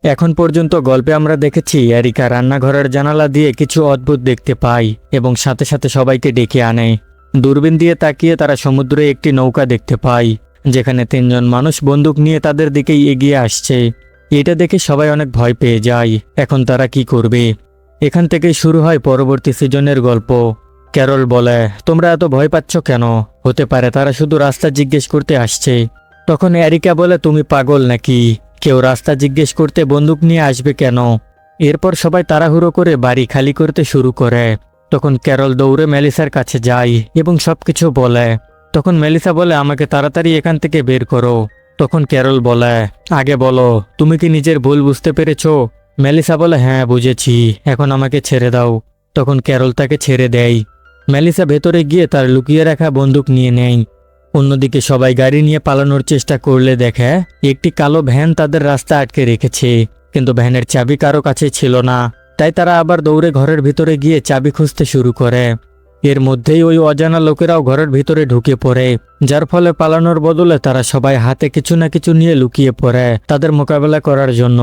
এখন পর্যন্ত গল্পে আমরা দেখেছি এরিকা রান্নাঘরের জানালা দিয়ে কিছু অদ্ভুত দেখতে পায় এবং সাথে সাথে সবাইকে ডেকে আনে। দূরবীন দিয়ে তাকিয়ে তারা সমুদ্রে একটি নৌকা দেখতে পায়, যেখানে 3জন মানুষ বন্দুক নিয়ে তাদের দিকেই এগিয়ে আসছে। এটা দেখে সবাই অনেক ভয় পেয়ে যায়। এখন তারা কি করবে? এখান থেকেই শুরু হয় পরবর্তী সিজনের গল্প। ক্যারল বলে, তোমরা এত ভয় পাচ্ছ কেন? হতে পারে তারা শুধু রাস্তা জিজ্ঞেস করতে আসছে। তখন এরিকা বলে, তুমি পাগল নাকি? কেউ রাস্তা জিজ্ঞেস করতে বন্দুক নিয়ে আসবে কেন? এরপর সবাই তাড়াহুড়ো করে বাড়ি খালি করতে শুরু করে। তখন ক্যারল দৌড়ে মেলিসার কাছে যায় এবং সবকিছু বলে। তখন মেলিসা বলে, আমাকে তাড়াতাড়ি এখান থেকে বের করো। তখন ক্যারল বলে, আগে বলো, তুমি কি নিজের ভুল বুঝতে পেরেছো? মেলিসা বলে, হ্যাঁ বুঝেছি, এখন আমাকে ছেড়ে দাও। তখন ক্যারল তাকে ছেড়ে দেয়। মেলিসা ভেতরে গিয়ে তার লুকিয়ে রাখা বন্দুক নিয়ে নেয়। অন্যদিকে সবাই গাড়ি নিয়ে পালানোর চেষ্টা করলে দেখে একটি কালো ভ্যান তাদের রাস্তা আটকে রেখেছে, কিন্তু ভ্যানের চাবি কারো কাছে ছিল না। তাই তারা আবার দৌড়ে ঘরের ভিতরে গিয়ে চাবি খুঁজতে শুরু করে। এর মধ্যেই ওই অজানা লোকেরাও ঘরের ভিতরে ঢুকে পড়ে, যার ফলে পালানোর বদলে তারা সবাই হাতে কিছু না কিছু নিয়ে লুকিয়ে পড়ে তাদের মোকাবেলা করার জন্য।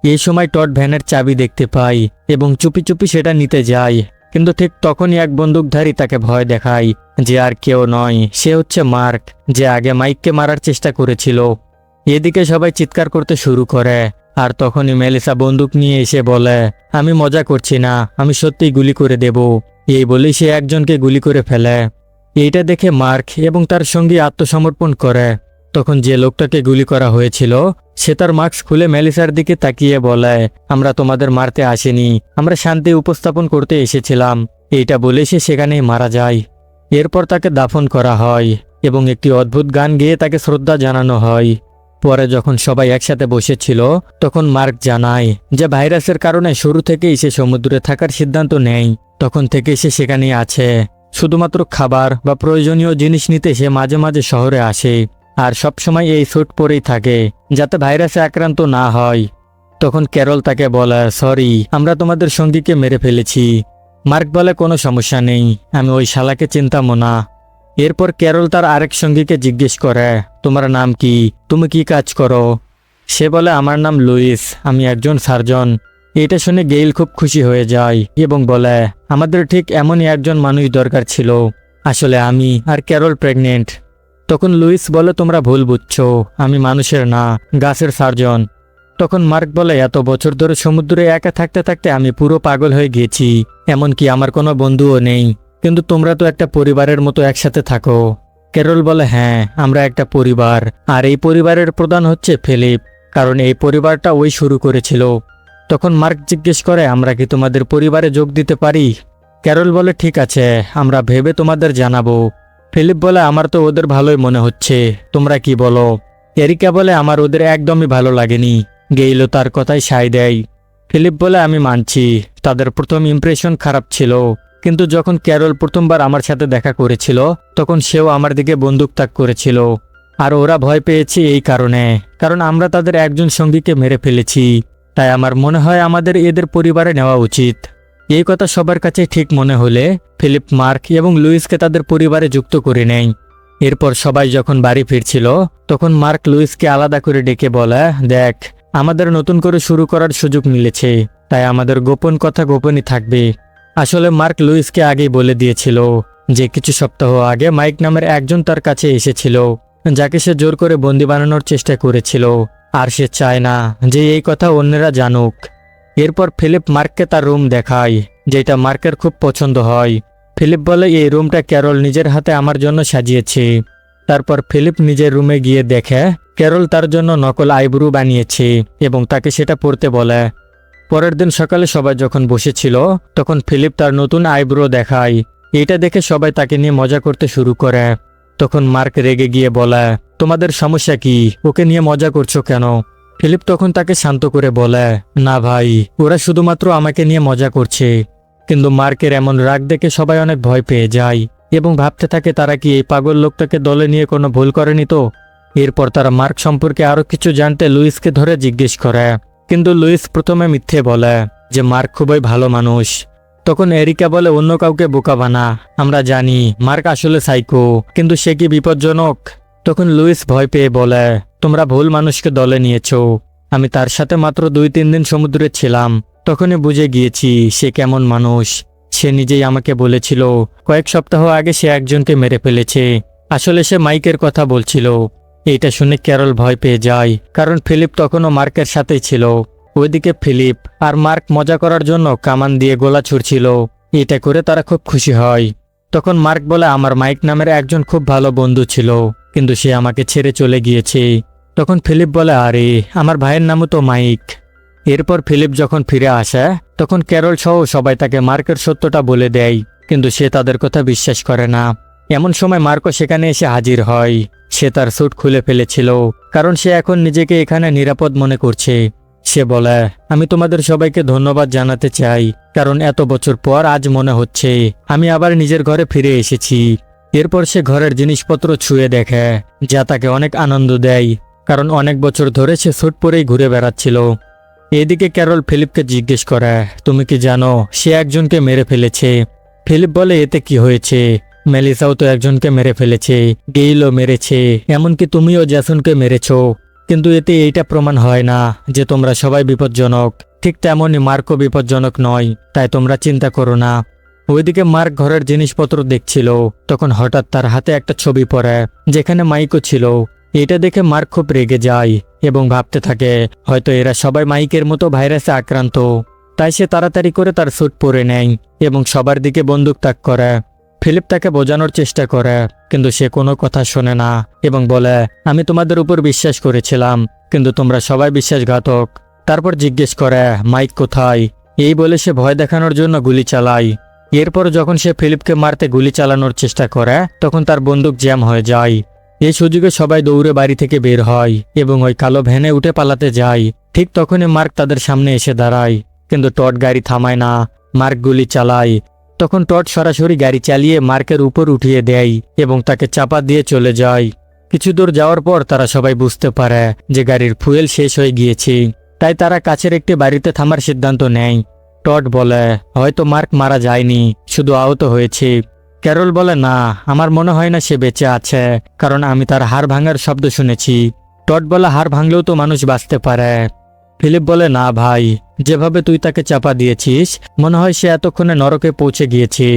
এই সময় টড ভ্যানের চাবি দেখতে পায় এবং চুপি চুপি সেটা নিতে যায়, কিন্তু ঠিক তখনই এক বন্দুকধারী তাকে ভয় দেখায়, যে আর কেউ নয়, সে হচ্ছে মার্ক, যে আগে মাইককে মারার চেষ্টা করেছিল। এদিকে সবাই চিৎকার করতে শুরু করে, আর তখনই মেলিসা বন্দুক নিয়ে এসে বলে, আমি মজা করছি না, আমি সত্যিই গুলি করে দেব। এই বলেই সে একজনকে গুলি করে ফেলে। এইটা দেখে মার্ক এবং তার সঙ্গী আত্মসমর্পণ করে। তখন যে লোকটাকে গুলি করা হয়েছিল সে তার মাস্ক খুলে মেলিসার দিকে তাকিয়ে বলে, আমরা তোমাদের মারতে আসিনি, আমরা শান্তি উপস্থাপন করতে এসেছিলাম। এইটা বলে সে সেখানেই মারা যায়। এরপর তাকে দাফন করা হয় এবং একটি অদ্ভুত গান গেয়ে তাকে শ্রদ্ধা জানানো হয়। পরে যখন সবাই একসাথে বসেছিল তখন মার্ক জানায় যে ভাইরাসের কারণে শুরু থেকেই সে সমুদ্রে থাকার সিদ্ধান্ত নেয়। তখন থেকে সে সেখানেই আছে, শুধুমাত্র খাবার বা প্রয়োজনীয় জিনিস নিতে সে মাঝে মাঝে শহরে আসে, আর সবসময় এই স্যুট পরেই থাকে যাতে ভাইরাসে আক্রান্ত না হয়। তখন ক্যারল তাকে বলে, সরি, আমরা তোমাদের সঙ্গীকে মেরে ফেলেছি। মার্ক বলে, কোনো সমস্যা নেই, আমি ওই শালাকে চিনতামও না। এরপর ক্যারল তার আরেক সঙ্গীকে জিজ্ঞেস করে, তোমার নাম কি? তুমি কি কাজ করো? সে বলে, আমার নাম লুইস, আমি একজন সার্জন। এটা শুনে গেইল খুব খুশি হয়ে যায় এবং বলে, আমাদের ঠিক এমনই একজন মানুষ দরকার ছিল। আসলে আমি আর ক্যারল প্রেগনেন্ট। তখন লুইস বলে, তোমরা ভুল বুঝছো, আমি মানুষের না, গাছের সার্জন। তখন মার্ক বলে, এত বছর ধরে সমুদ্রে একা থাকতে থাকতে আমি পুরো পাগল হয়ে গিয়েছি, এমনকি আমার কোনো বন্ধুও নেই, কিন্তু তোমরা তো একটা পরিবারের মতো একসাথে থাকো। ক্যারল বলে, হ্যাঁ, আমরা একটা পরিবার, আর এই পরিবারের প্রধান হচ্ছে ফিলিপ, কারণ এই পরিবারটা ওই শুরু করেছিল। তখন মার্ক জিজ্ঞেস করে, আমরা কি তোমাদের পরিবারে যোগ দিতে পারি? ক্যারল বলে, ঠিক আছে, আমরা ভেবে তোমাদের জানাবো। ফিলিপ বলে, আমার তো ওদের ভালোই মনে হচ্ছে, তোমরা কি বলো? এরিকা বলে, আমার ওদের একদমই ভালো লাগেনি। গেইলও তার কথায় সায় দেয়। ফিলিপ বলে, আমি মানছি, তাদের প্রথম ইমপ্রেশন খারাপ ছিল, কিন্তু যখন ক্যারল প্রথমবার আমার সাথে দেখা করেছিল তখন সেও আমার দিকে বন্দুক তাক করেছিল, আর ওরা ভয় পেয়েছে এই কারণ আমরা তাদের একজন সঙ্গীকে মেরে ফেলেছি। তাই আমার মনে হয় আমাদের এদের পরিবারে নেওয়া উচিত। এই কথা সবার কাছে ঠিক মনে হলে ফিলিপ মার্ক এবং লুইসকে তাদের পরিবারে যুক্ত করে নেয়। এরপর সবাই যখন বাড়ি ফিরছিল তখন মার্ক লুইসকে আলাদা করে ডেকে বলে, দেখ, আমাদের নতুন করে শুরু করার সুযোগ মিলেছে, তাই আমাদের গোপন কথা গোপনই থাকবে। আসলে মার্ক লুইসকে আগেই বলে দিয়েছিল যে কিছু সপ্তাহ আগে মাইক নামের একজন তার কাছে এসেছিল, যাকে সে জোর করে বন্দি বানানোর চেষ্টা করেছিল, আর সে চায় না যে এই কথা অন্যরা জানুক। এরপর ফিলিপ মার্ককে তার রুম দেখায়, যেটা মার্কের খুব পছন্দ হয়। ফিলিপ বলে, এই রুমটা ক্যারল নিজের হাতে আমার জন্য সাজিয়েছে। তারপর ফিলিপ নিজের রুমে গিয়ে দেখে ক্যারল তার জন্য নকল আইব্রু বানিয়েছে এবং তাকে সেটা পরতে বলে। পরের দিন সকালে সবাই যখন বসেছিল তখন ফিলিপ তার নতুন আইব্রো দেখায়। এটা দেখে সবাই তাকে নিয়ে মজা করতে শুরু করে। তখন মার্ক রেগে গিয়ে বলে, তোমাদের সমস্যা কি? ওকে নিয়ে মজা করছো কেন? ফিলিপ তখন তাকে শান্ত করে বলে, না ভাই, ওরা শুধুমাত্র আমাকে নিয়ে মজা করছে। কিন্তু মার্কের এমন রাগ দেখে সবাই অনেক ভয় পেয়ে যায় এবং ভাবতে থাকে তারা কি এই পাগল লোকটাকে দলে নিয়ে কোনো ভুল করেনি তো। এরপর তারা মার্ক সম্পর্কে আরো কিছু জানতে লুইসকে ধরে জিজ্ঞেস করে, কিন্তু লুইস প্রথমে মিথ্যে বলে যে মার্ক খুবই ভালো মানুষ। তখন এরিকা বলে, অন্য কাউকে বোকা বানা, আমরা জানি মার্ক আসলে সাইকো, কিন্তু সে কি বিপজ্জনক? তখন লুইস ভয় পেয়ে বলে, তোমরা ভুল মানুষকে দলে নিয়েছো, আমি তার সাথে মাত্র 2-3 দিন সমুদ্রে ছিলাম, তখনই বুঝে গিয়েছি সে কেমন মানুষ। সে নিজেই আমাকে বলেছিল কয়েক সপ্তাহ আগে সে একজনকে মেরে ফেলেছে। আসলে সে মাইকের কথা বলছিল। এটা শুনে ক্যারল ভয় পেয়ে যায়, কারণ ফিলিপ তখনও মার্কের সাথেই ছিল। ওইদিকে ফিলিপ আর মার্ক মজা করার জন্য কামান দিয়ে গোলা ছুড়ছিল। এটা করে তারা খুব খুশি হয়। তখন মার্ক বলে, আমার মাইক নামের একজন খুব ভালো বন্ধু ছিল, কিন্তু সে আমাকে ছেড়ে চলে গিয়েছে। তখন ফিলিপ বলে, আরে আমার ভাইয়ের নামও তো মাইক। এরপর ফিলিপ যখন ফিরে আসে, তখন ক্যারল সহ সবাই তাকে মার্কের সত্যটা বলে দেয়, কিন্তু সে তাদের কথা বিশ্বাস করে না। এমন সময় মার্কও সেখানে এসে হাজির হয়। সে তার স্যুট খুলে ফেলেছিল, কারণ সে এখন নিজেকে এখানে নিরাপদ মনে করছে। সে বলে, আমি তোমাদের সবাইকে ধন্যবাদ জানাতে চাই, কারণ এত বছর পর আজ মনে হচ্ছে আমি আবার নিজের ঘরে ফিরে এসেছি। এরপর সে ঘরের জিনিসপত্র ছুঁয়ে দেখে, যা তাকে অনেক আনন্দ দেয়, কারণ অনেক বছর ধরে সে স্যুট পরেই ঘুরে বেড়াচ্ছিল। এদিকে ক্যারল ফিলিপকে জিজ্ঞেস করে, তুমি কি জানো সে একজনকে মেরে ফেলেছে? ফিলিপ বলে, এতে কি হয়েছে? মেলিসাও তো একজনকে মেরে ফেলেছে, গেইলও মেরেছে, এমনকি তুমিও জ্যাসনকে মেরেছ। কিন্তু এতে এইটা প্রমাণ হয় না যে তোমরা সবাই বিপজ্জনক। ঠিক তেমনই মার্কও বিপজ্জনক নয়, তাই তোমরা চিন্তা করো না। ওইদিকে মার্ক ঘরের জিনিসপত্র দেখছিল, তখন হঠাৎ তার হাতে একটা ছবি পড়ে, যেখানে মাইকও ছিল। এটা দেখে মার্ক খুব রেগে যায় এবং ভাবতে থাকে হয়তো এরা সবাই মাইকের মতো ভাইরাসে আক্রান্ত। তাই সে তাড়াতাড়ি করে তার স্যুট পরে নেয় এবং সবার দিকে বন্দুক তাক করে। ফিলিপ তাকে বোঝানোর চেষ্টা করে, কিন্তু সে কোনো কথা শোনে না এবং বলে, আমি তোমাদের উপর বিশ্বাস করেছিলাম, কিন্তু তোমরা সবাই বিশ্বাসঘাতক। তারপর জিজ্ঞেস করে, মাইক কোথায়? এই বলে সে ভয় দেখানোর জন্য গুলি চালায়। এরপর যখন সে ফিলিপকে মারতে গুলি চালানোর চেষ্টা করে, তখন তার বন্দুক জ্যাম হয়ে যায়। এই সুযোগে সবাই দৌড়ে বাড়ি থেকে বের হয় এবং ওই কালো ভ্যানে উঠে পালাতে যায়। ঠিক তখনই মার্ক তাদের সামনে এসে দাঁড়ায়, কিন্তু টড গাড়ি থামায় না। মার্ক গুলি চালায়। তখন টড সরাসরি গাড়ি চালিয়ে মার্কের উপর উঠিয়ে দেয় এবং তাকে চাপা দিয়ে চলে যায়। কিছু দূর যাওয়ার পর তারা সবাই বুঝতে পারে যে গাড়ির ফুয়েল শেষ হয়ে গিয়েছে, তাই তারা কাছের একটি বাড়িতে থামার সিদ্ধান্ত নেয়। টড বলে, হয়তো মার্ক মারা যায়নি, শুধু আহত হয়েছে। ক্যারল বলে, না, আমার মনে হয় না সে বেঁচে আছে, কারণ আমি তার হাড় ভাঙার শব্দ শুনেছি। টড বলে, হাড় ভাঙলেও তো মানুষ বাঁচতে পারে। ফিলিপ বলে, না ভাই, যেভাবে তুই তাকে চাপা দিয়েছিস মনে হয় সে এতক্ষণে নরকে পৌঁছে গিয়েছে।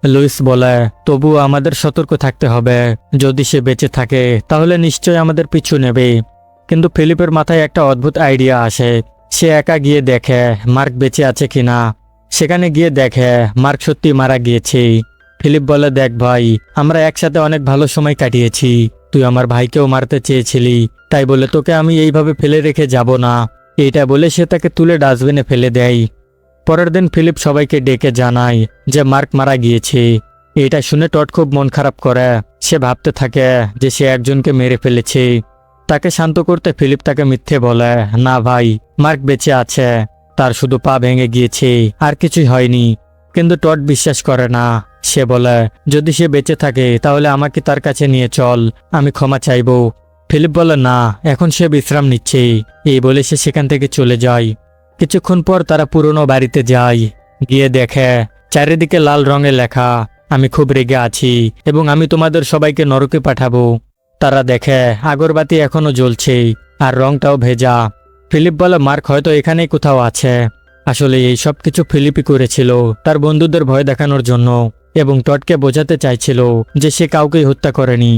লুইস বলে, তবুও আমাদের সতর্ক থাকতে হবে। যদি সে বেঁচে থাকে তাহলে নিশ্চয় আমাদের পিছু নেবে। কিন্তু ফিলিপের মাথায় একটা অদ্ভুত আইডিয়া আসে। সে একা গিয়ে দেখে মার্ক বেঁচে আছে কিনা। সেখানে গিয়ে দেখে মার্ক সত্যি মারা গিয়েছে। ফিলিপ বলে, দেখ ভাই, আমরা একসাথে অনেক ভালো সময় কাটিয়েছি। তুই আমার ভাইকেও মারতে চেয়েছিলি, তাই বলে তোকে আমি এইভাবে ফেলে রেখে যাব না। এইটা বলে সে তাকে তুলে ডাস্টবিনে ফেলে দেয়। পরের দিন ফিলিপ সবাইকে ডেকে জানায় যে মার্ক মারা গিয়েছে। এটা শুনে টড খুব মন খারাপ করে। সে ভাবতে থাকে যে সে একজনকে মেরে ফেলেছে। তাকে শান্ত করতে ফিলিপ তাকে মিথ্যে বলে, না ভাই, মার্ক বেঁচে আছে, তার শুধু পা ভেঙে গিয়েছে, আর কিছুই হয়নি। কিন্তু টড বিশ্বাস করে না। সে বলে, যদি সে বেঁচে থাকে তাহলে আমাকে তার কাছে নিয়ে চল, আমি ক্ষমা চাইব। ফিলিপ বলে, না, এখন সে বিশ্রাম নিচ্ছে। এই বলে সে সেখান থেকে চলে যায়। কিছুক্ষণ পর তারা পুরনো বাড়িতে যায়। গিয়ে দেখে চারিদিকে লাল রঙে লেখা, আমি খুব রেগে আছি এবং আমি তোমাদের সবাইকে নরকে পাঠাবো। তারা দেখে আগরবাতি এখনো জ্বলছে আর রংটাও ভেজা। ফিলিপ বলে, মার্ক হয়তো এখানেই কোথাও আছে। আসলে এই সব কিছু ফিলিপই করেছিল তার বন্ধুদের ভয় দেখানোর জন্য এবং টডকে বোঝাতে চাইছিল যে সে কাউকেই হত্যা করেনি।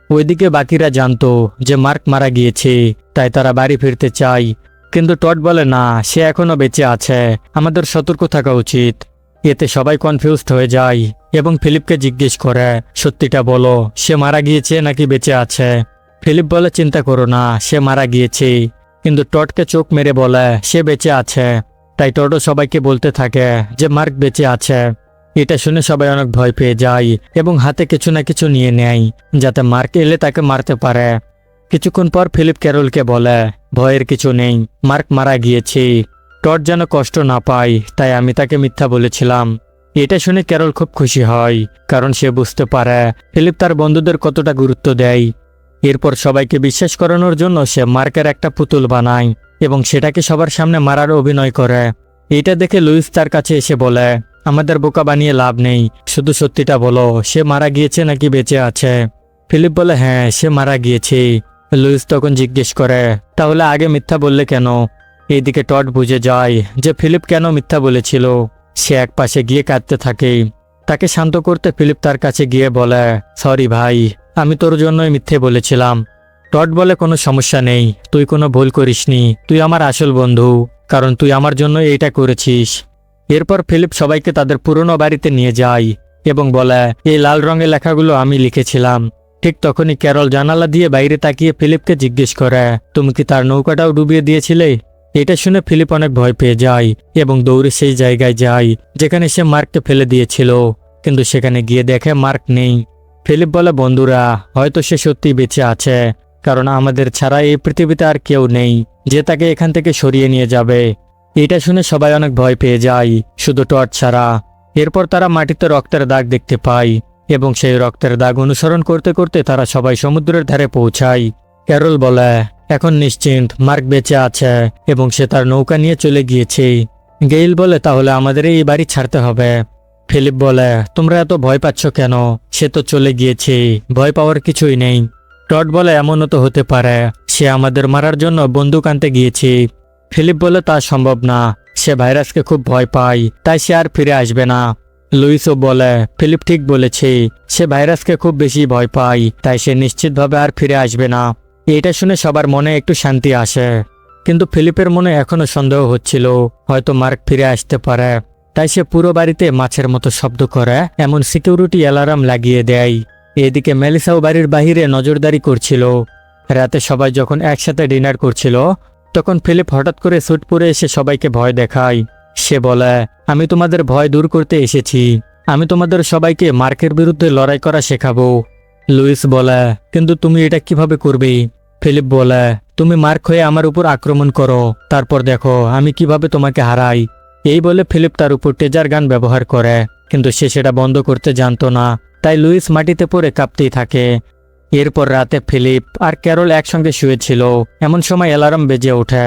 ওইদিকে বাকিরা জানতো যে মার্ক মারা গিয়েছে, তাই তারা বাড়ি ফিরতে চায়। কিন্তু টড বলে, না, সে এখনো বেঁচে আছে, আমাদের সতর্ক থাকা উচিত। এতে সবাই কনফিউজড হয়ে যায় এবং ফিলিপকে জিজ্ঞেস করে, সত্যিটা বলো, সে মারা গিয়েছে নাকি বেঁচে আছে? ফিলিপ বলে, চিন্তা করো না, সে মারা গিয়েছে। কিন্তু টডকে চোখ মেরে বলে সে বেঁচে আছে। তাই টডও সবাইকে বলতে থাকে যে মার্ক বেঁচে আছে। এটা শুনে সবাই অনেক ভয় পেয়ে যায় এবং হাতে কিছু না কিছু নিয়ে নেয়, যাতে মার্ক এলে তাকে মারতে পারে। কিছুক্ষণ পর ফিলিপ ক্যারলকে বলে, ভয়ের কিছু নেই, মার্ক মারা গিয়েছে। টড যেন কষ্ট না পায়, তাই আমি তাকে মিথ্যা বলেছিলাম। এটা শুনে ক্যারল খুব খুশি হয়, কারণ সে বুঝতে পারে ফিলিপ তার বন্ধুদের কতটা গুরুত্ব দেয়। এরপর সবাইকে বিশ্বাস করানোর জন্য সে মার্কের একটা পুতুল বানায় এবং সেটাকে সবার সামনে মারার অভিনয় করে। এটা দেখে লুইস তার কাছে এসে বলে, আমাদের বোকা বানিয়ে লাভ নেই, শুধু সত্যিটা বলো, সে মারা গিয়েছে নাকি বেঁচে আছে? ফিলিপ বলে, হ্যাঁ, সে মারা গিয়েছে। লুইস তখন জিজ্ঞেস করে, তাহলে আগে মিথ্যা বললে কেন? এইদিকে টড বুঝে যায় যে ফিলিপ কেন মিথ্যা বলেছিল। সে এক পাশে গিয়ে কাঁদতে থাকে। তাকে শান্ত করতে ফিলিপ তার কাছে গিয়ে বলে, সরি ভাই, আমি তোর জন্যই মিথ্যে বলেছিলাম। টড বলে, কোনো সমস্যা নেই, তুই কোনো ভুল করিসনি, তুই আমার আসল বন্ধু, কারণ তুই আমার জন্য এইটা করেছিস। এরপর ফিলিপ সবাইকে তাদের পুরনো বাড়িতে নিয়ে যায় এবং বলে, এই লাল রঙের লেখাগুলো আমি লিখেছিলাম। ঠিক তখনই ক্যারল জানালা দিয়ে বাইরে তাকিয়ে ফিলিপকে জিজ্ঞেস করে, তুমি কি তার নৌকাটাও ডুবিয়ে দিয়েছিলে? এটা শুনে ফিলিপ অনেক ভয় পেয়ে যায় এবং দৌড়ে সেই জায়গায় যায় যেখানে সে মার্ককে ফেলে দিয়েছিল, কিন্তু সেখানে গিয়ে দেখে মার্ক নেই। ফিলিপ বলে, বন্ধুরা, হয়তো সে সত্যি বেঁচে আছে, কারণ আমাদের ছাড়া এই পৃথিবীতে আর কেউ নেই যে তাকে এখান থেকে সরিয়ে নিয়ে যাবে। এটা শুনে সবাই অনেক ভয় পেয়ে যায়, শুধু টড ছাড়া। এরপর তারা মাটিতে রক্তের দাগ দেখতে পায় এবং সেই রক্তের দাগ অনুসরণ করতে করতে তারা সবাই সমুদ্রের ধারে পৌঁছায়। ক্যারল বলে, এখন নিশ্চিন্ত, মার্ক বেঁচে আছে এবং সে তার নৌকা নিয়ে চলে গিয়েছে। গেইল বলে, তাহলে আমাদের এই বাড়ি ছাড়তে হবে। ফিলিপ বলে, তোমরা এত ভয় পাচ্ছ কেন? সে তো চলে গিয়েছে, ভয় পাওয়ার কিছুই নেই। টড বলে, এমনও তো হতে পারে সে আমাদের মারার জন্য বন্দুক আনতে গিয়েছে। ফিলিপ বলে, তা সম্ভব না, সে ভাইরাসকে খুব ভয় পায়, তাই সে আর ফিরে আসবে না। লুইসও বলে, ফিলিপ ঠিক বলেছে, সে ভাইরাসকে খুব বেশি ভয় পায়, তাই সে নিশ্চিতভাবে আর ফিরে আসবে না। এটা শুনে সবার মনে একটু শান্তি আসে, কিন্তু ফিলিপের মনে এখনো সন্দেহ হচ্ছিল, হয়তো মার্ক ফিরে আসতে পারে। তাই সে পুরো বাড়িতে মাছের মতো শব্দ করে এমন সিকিউরিটি অ্যালার্ম লাগিয়ে দেয়। এদিকে মেলিসাও বাড়ির বাহিরে নজরদারি করছিল। রাতে সবাই যখন একসাথে ডিনার করছিল, তখন ফিলিপ হঠাৎ করে স্যুট পরে এসে সবাইকে ভয় দেখায়। সে বলে, আমি তোমাদের ভয় দূর করতে এসেছি, আমি তোমাদের সবাইকে মার্কের বিরুদ্ধে লড়াই করা শেখাবো। লুইস বলে, কিন্তু তুমি এটা কিভাবে করবে? ফিলিপ বলে, তুমি মার্ক হয়ে আমার উপর আক্রমণ করো, তারপর দেখো আমি কিভাবে তোমাকে হারাই। এই বলে ফিলিপ তার উপর টেজার গান ব্যবহার করে, কিন্তু সে সেটা বন্ধ করতে জানতো না, তাই লুইস মাটিতে পড়ে কাঁপতেই থাকে। এরপর রাতে ফিলিপ আর ক্যারল একসঙ্গে শুয়েছিল, এমন সময় অ্যালার্ম বেজে ওঠে।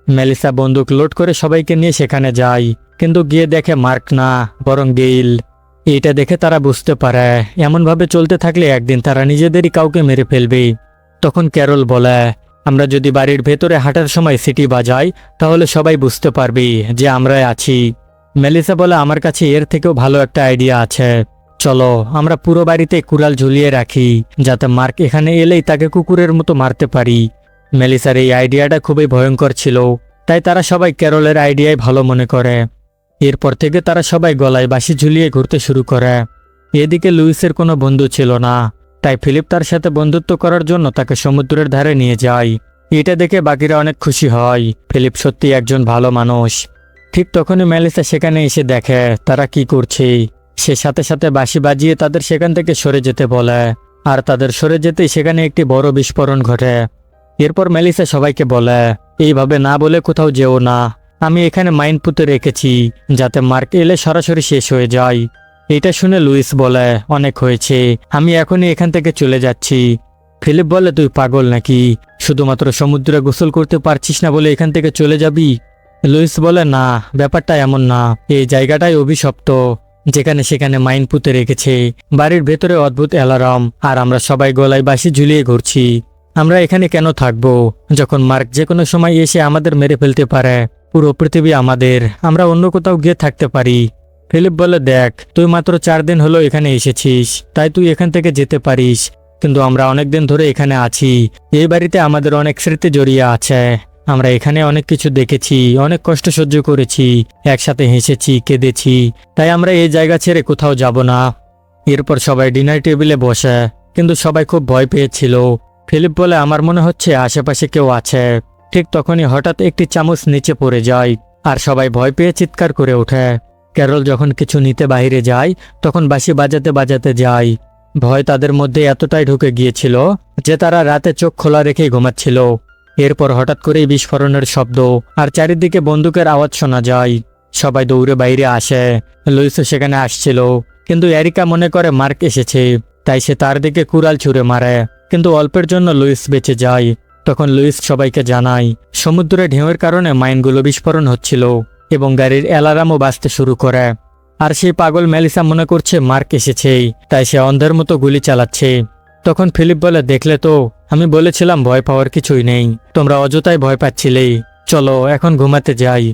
মেলিসা বন্দুক লোড করে সবাইকে নিয়ে সেখানে যায়, কিন্তু গিয়ে দেখে মার্ক না, বরং গেইল। এটা দেখে তারা বুঝতে পারে এমনভাবে চলতে থাকলে একদিন তারা নিজেদেরই কাউকে মেরে ফেলবে। তখন ক্যারল বলে, আমরা যদি বাড়ির ভেতরে হাঁটার সময় সিটি বাজাই, তাহলে সবাই বুঝতে পারবে যে আমরাই আছি। মেলিসা বলে, আমার কাছে এর থেকেও ভালো একটা আইডিয়া আছে, চলো আমরা পুরো বাড়িতে কুড়াল ঝুলিয়ে রাখি, যাতে মার্ক এখানে এলেই তাকে কুকুরের মতো মারতে পারি। মেলিসার এই আইডিয়াটা খুবই ভয়ঙ্কর ছিল, তাই তারা সবাই ক্যারলের আইডিয়াই ভালো মনে করে। এরপর থেকে তারা সবাই গলায় বাঁশি ঝুলিয়ে ঘুরতে শুরু করে। এদিকে লুইসের কোনো বন্ধু ছিল না, তাই ফিলিপ তার সাথে বন্ধুত্ব করার জন্য তাকে সমুদ্রের ধারে নিয়ে যায়। এটা দেখে বাকিরা অনেক খুশি হয়, ফিলিপ সত্যি একজন ভালো মানুষ। ঠিক তখনই মেলিসা সেখানে এসে দেখে তারা কি করছে। সে সাথে সাথে বাঁশি বাজিয়ে তাদের সেখান থেকে সরে যেতে বলে, আর তাদের সরে যেতেই সেখানে একটি বড় বিস্ফোরণ ঘটে। এরপর মেলিসা সবাইকে বলে, এইভাবে না বলে কোথাও যেও না, আমি এখানে মাইন পুঁতে রেখেছি যাতে মার্ক এলে সরাসরি শেষ হয়ে যায়। এটা শুনে লুইস বলে, অনেক হয়েছে, আমি এখনই এখান থেকে চলে যাচ্ছি। ফিলিপ বলে, তুই পাগল নাকি? শুধুমাত্র সমুদ্রে গোসল করতে পারছিস না বলে এখান থেকে চলে যাবি? লুইস বলে, না, ব্যাপারটা এমন না, এই জায়গাটাই অভিশপ্ত, যেখানে সেখানে মাইন পুঁতে রেখেছে, বাড়ির ভেতরে অদ্ভুত অ্যালার্ম, আর আমরা সবাই গলায় বাঁশি ঝুলিয়ে ঘুরছি। আমরা এখানে কেন থাকবো যখন মার্ক যে কোনো সময় এসে আমাদের মেরে ফেলতে পারে? পুরো পৃথিবী আমাদের, আমরা অন্য কোথাও গিয়ে থাকতে পারি। ফিলিপ বলে, দেখ, তুই মাত্র 4 দিন হলো এখানে এসেছিস, তাই তুই এখান থেকে যেতে পারিস, কিন্তু আমরা অনেক দিন ধরে এখানে আছি। এই বাড়িতে আমাদের অনেক স্মৃতি জড়িয়ে আছে, আমরা এখানে অনেক কিছু দেখেছি, অনেক কষ্ট সহ্য করেছি, একসাথে হেসেছি, কেঁদেছি, তাই আমরা এই জায়গা ছেড়ে কোথাও যাব না। এরপর সবাই ডিনার টেবিলে বসে, কিন্তু সবাই খুব ভয় পেয়েছিল। ফিলিপ বলে, আমার মনে হচ্ছে আশেপাশে কেউ আছে। ঠিক তখনই হঠাৎ একটি চামচ নিচে পড়ে যায়, আর সবাই ভয় পেয়ে চিৎকার করে ওঠে। ক্যারল যখন কিছু নিতে বাইরে যায়, তখন বাঁশি বাজাতে বাজাতে যায়। ভয় তাদের মধ্যে এতটাই ঢুকে গিয়েছিল যে তারা রাতে চোখ খোলা রেখেই ঘুমাচ্ছিল। এরপর হঠাৎ করেই বিস্ফোরণের শব্দ আর চারিদিকে বন্দুকের আওয়াজ শোনা যায়। সবাই দৌড়ে বাইরে আসে। লুইসও সেখানে আসছিল, কিন্তু এরিকা মনে করে মার্ক এসেছে, তাই সে তার দিকে কুড়াল ছুঁড়ে মারে, কিন্তু অল্পের জন্য লুইস বেঁচে যায়। তখন লুইস সবাইকে জানায় সমুদ্রে ঢেউয়ের কারণে মাইনগুলো বিস্ফোরণ হচ্ছিল এবং গাড়ির অ্যালার্মও বাজতে শুরু করে। আর সেই পাগল মেলিসা মনে করছে মার্ক এসেছে, তাই সে অন্ধের মতো গুলি চালাচ্ছে। তখন ফিলিপ বলে, দেখলে তো, আমি বলেছিলাম ভয় পাওয়ার কিছুই নেই, তোমরা অযথাই ভয় পাচ্ছিলে। চলো এখন ঘুমাতে যাই।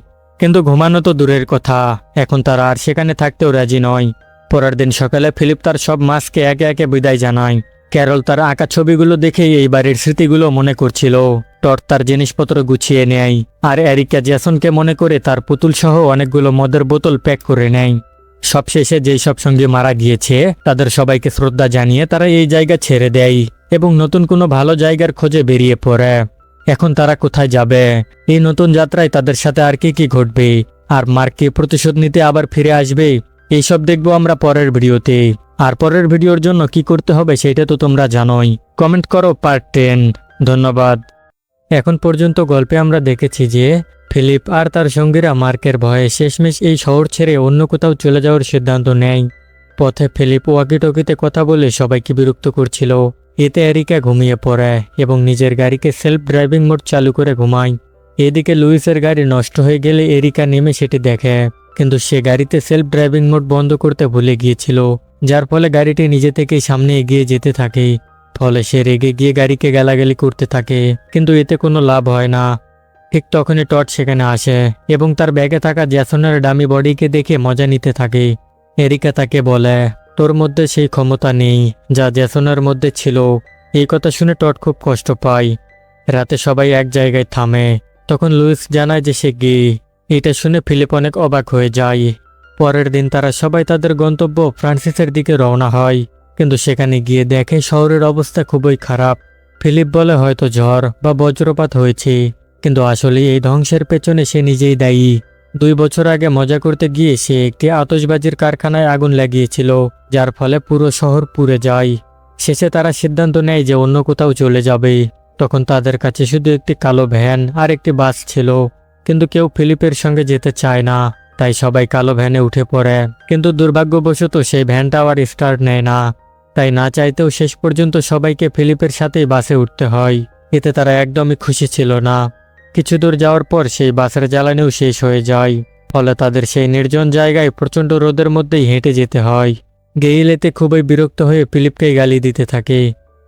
কিন্তু ঘুমানো তো দূরের কথা, এখন তারা আর সেখানে থাকতেও রাজি নয়। পরের দিন সকালে ফিলিপ তার সব মাছকে একে একে বিদায় জানায়। ক্যারল তার আঁকা ছবিগুলো দেখেই এই বাড়ির স্মৃতিগুলো মনে করছিল। টড তার জিনিসপত্র গুছিয়ে নেয়, আর এরিকা জ্যাসনকে মনে করে তার পুতুল সহ অনেকগুলো মদের বোতল প্যাক করে নেয়। সবশেষে যেই সব সঙ্গী মারা গিয়েছে তাদের সবাইকে শ্রদ্ধা জানিয়ে তারা এই জায়গা ছেড়ে দেয় এবং নতুন কোনো ভালো জায়গার খোঁজে বেরিয়ে পড়ে। এখন তারা কোথায় যাবে, এই নতুন যাত্রায় তাদের সাথে আর কি কি ঘটবে, আর মার্ক কি প্রতিশোধ নিতে আবার ফিরে আসবে, এইসব দেখবো আমরা পরের ভিডিওতে। আর পরের ভিডিওর জন্য কি করতে হবে সেটা তো তোমরা জানোই, কমেন্ট করো পার্ট 10। ধন্যবাদ। এখন পর্যন্ত গল্পে আমরা দেখেছি যে ফিলিপ আর তার সঙ্গীরা মার্কের ভয়ে শেষমেশ এই শহর ছেড়ে অন্য কোথাও চলে যাওয়ার সিদ্ধান্ত নেয়। পথে ফিলিপ ওয়াকিটকিতে কথা বলে সবাইকে বিরক্ত করছিল। এতে এরিকা ঘুমিয়ে পড়ে এবং নিজের গাড়িকে সেলফ ড্রাইভিং মোড চালু করে ঘুমায়। এদিকে লুইসের গাড়ি নষ্ট হয়ে গেলে এরিকা নেমে সেটি দেখে, কিন্তু সে গাড়িতে সেলফ ড্রাইভিং মোড বন্ধ করতে ভুলে গিয়েছিল, যার ফলে গাড়িটি নিজে থেকেই সামনে এগিয়ে যেতে থাকে। ফলে সে রেগে গিয়ে গাড়িকে গালাগালি করতে থাকে, কিন্তু এতে কোনো লাভ হয় না। ঠিক তখনই টড সেখানে আসে এবং তার ব্যাগে থাকা জ্যাসনের ডামি বডিকে দেখে মজা নিতে থাকে। এরিকা তাকে বলে, তোর মধ্যে সেই ক্ষমতা নেই যা জ্যাসনের মধ্যে ছিল। এই কথা শুনে টড খুব কষ্ট পায়। রাতে সবাই এক জায়গায় থামে। তখন লুইস জানায় যে সে গে। এটা শুনে ফিলিপ অনেক অবাক হয়ে যায়। পরের দিন তারা সবাই তাদের গন্তব্য ফ্রান্সিসের দিকে রওনা হয়, কিন্তু সেখানে গিয়ে দেখে শহরের অবস্থা খুবই খারাপ। ফিলিপ বলে হয়তো ঝড় বা বজ্রপাত হয়েছে, কিন্তু আসলে এই ধ্বংসের পেছনে সে নিজেই দায়ী। 2 বছর আগে মজা করতে গিয়ে সে একটি আতশবাজির কারখানায় আগুন লাগিয়েছিল, যার ফলে পুরো শহর পুড়ে যায়। শেষে তারা সিদ্ধান্ত নেয় যে অন্য কোথাও চলে যাবে। তখন তাদের কাছে শুধু একটি কালো ভ্যান আর একটি বাস ছিল, কিন্তু কেউ ফিলিপের সঙ্গে যেতে চায় না। তাই সবাই কালো ভ্যানে উঠে পড়ে, কিন্তু দুর্ভাগ্যবশত সেই ভ্যানটা আর স্টার্ট নেয় না। তাই না চাইতেও শেষ পর্যন্ত সবাইকে ফিলিপের সাথেই বাসে উঠতে হয়। এতে তারা একদমই খুশি ছিল না। কিছু দূর যাওয়ার পর সেই বাসের জ্বালানিও শেষ হয়ে যায়, ফলে তাদের সেই নির্জন জায়গায় প্রচণ্ড রোদের মধ্যেই হেঁটে যেতে হয়। গেইল এতে খুবই বিরক্ত হয়ে ফিলিপকে গালি দিতে থাকে।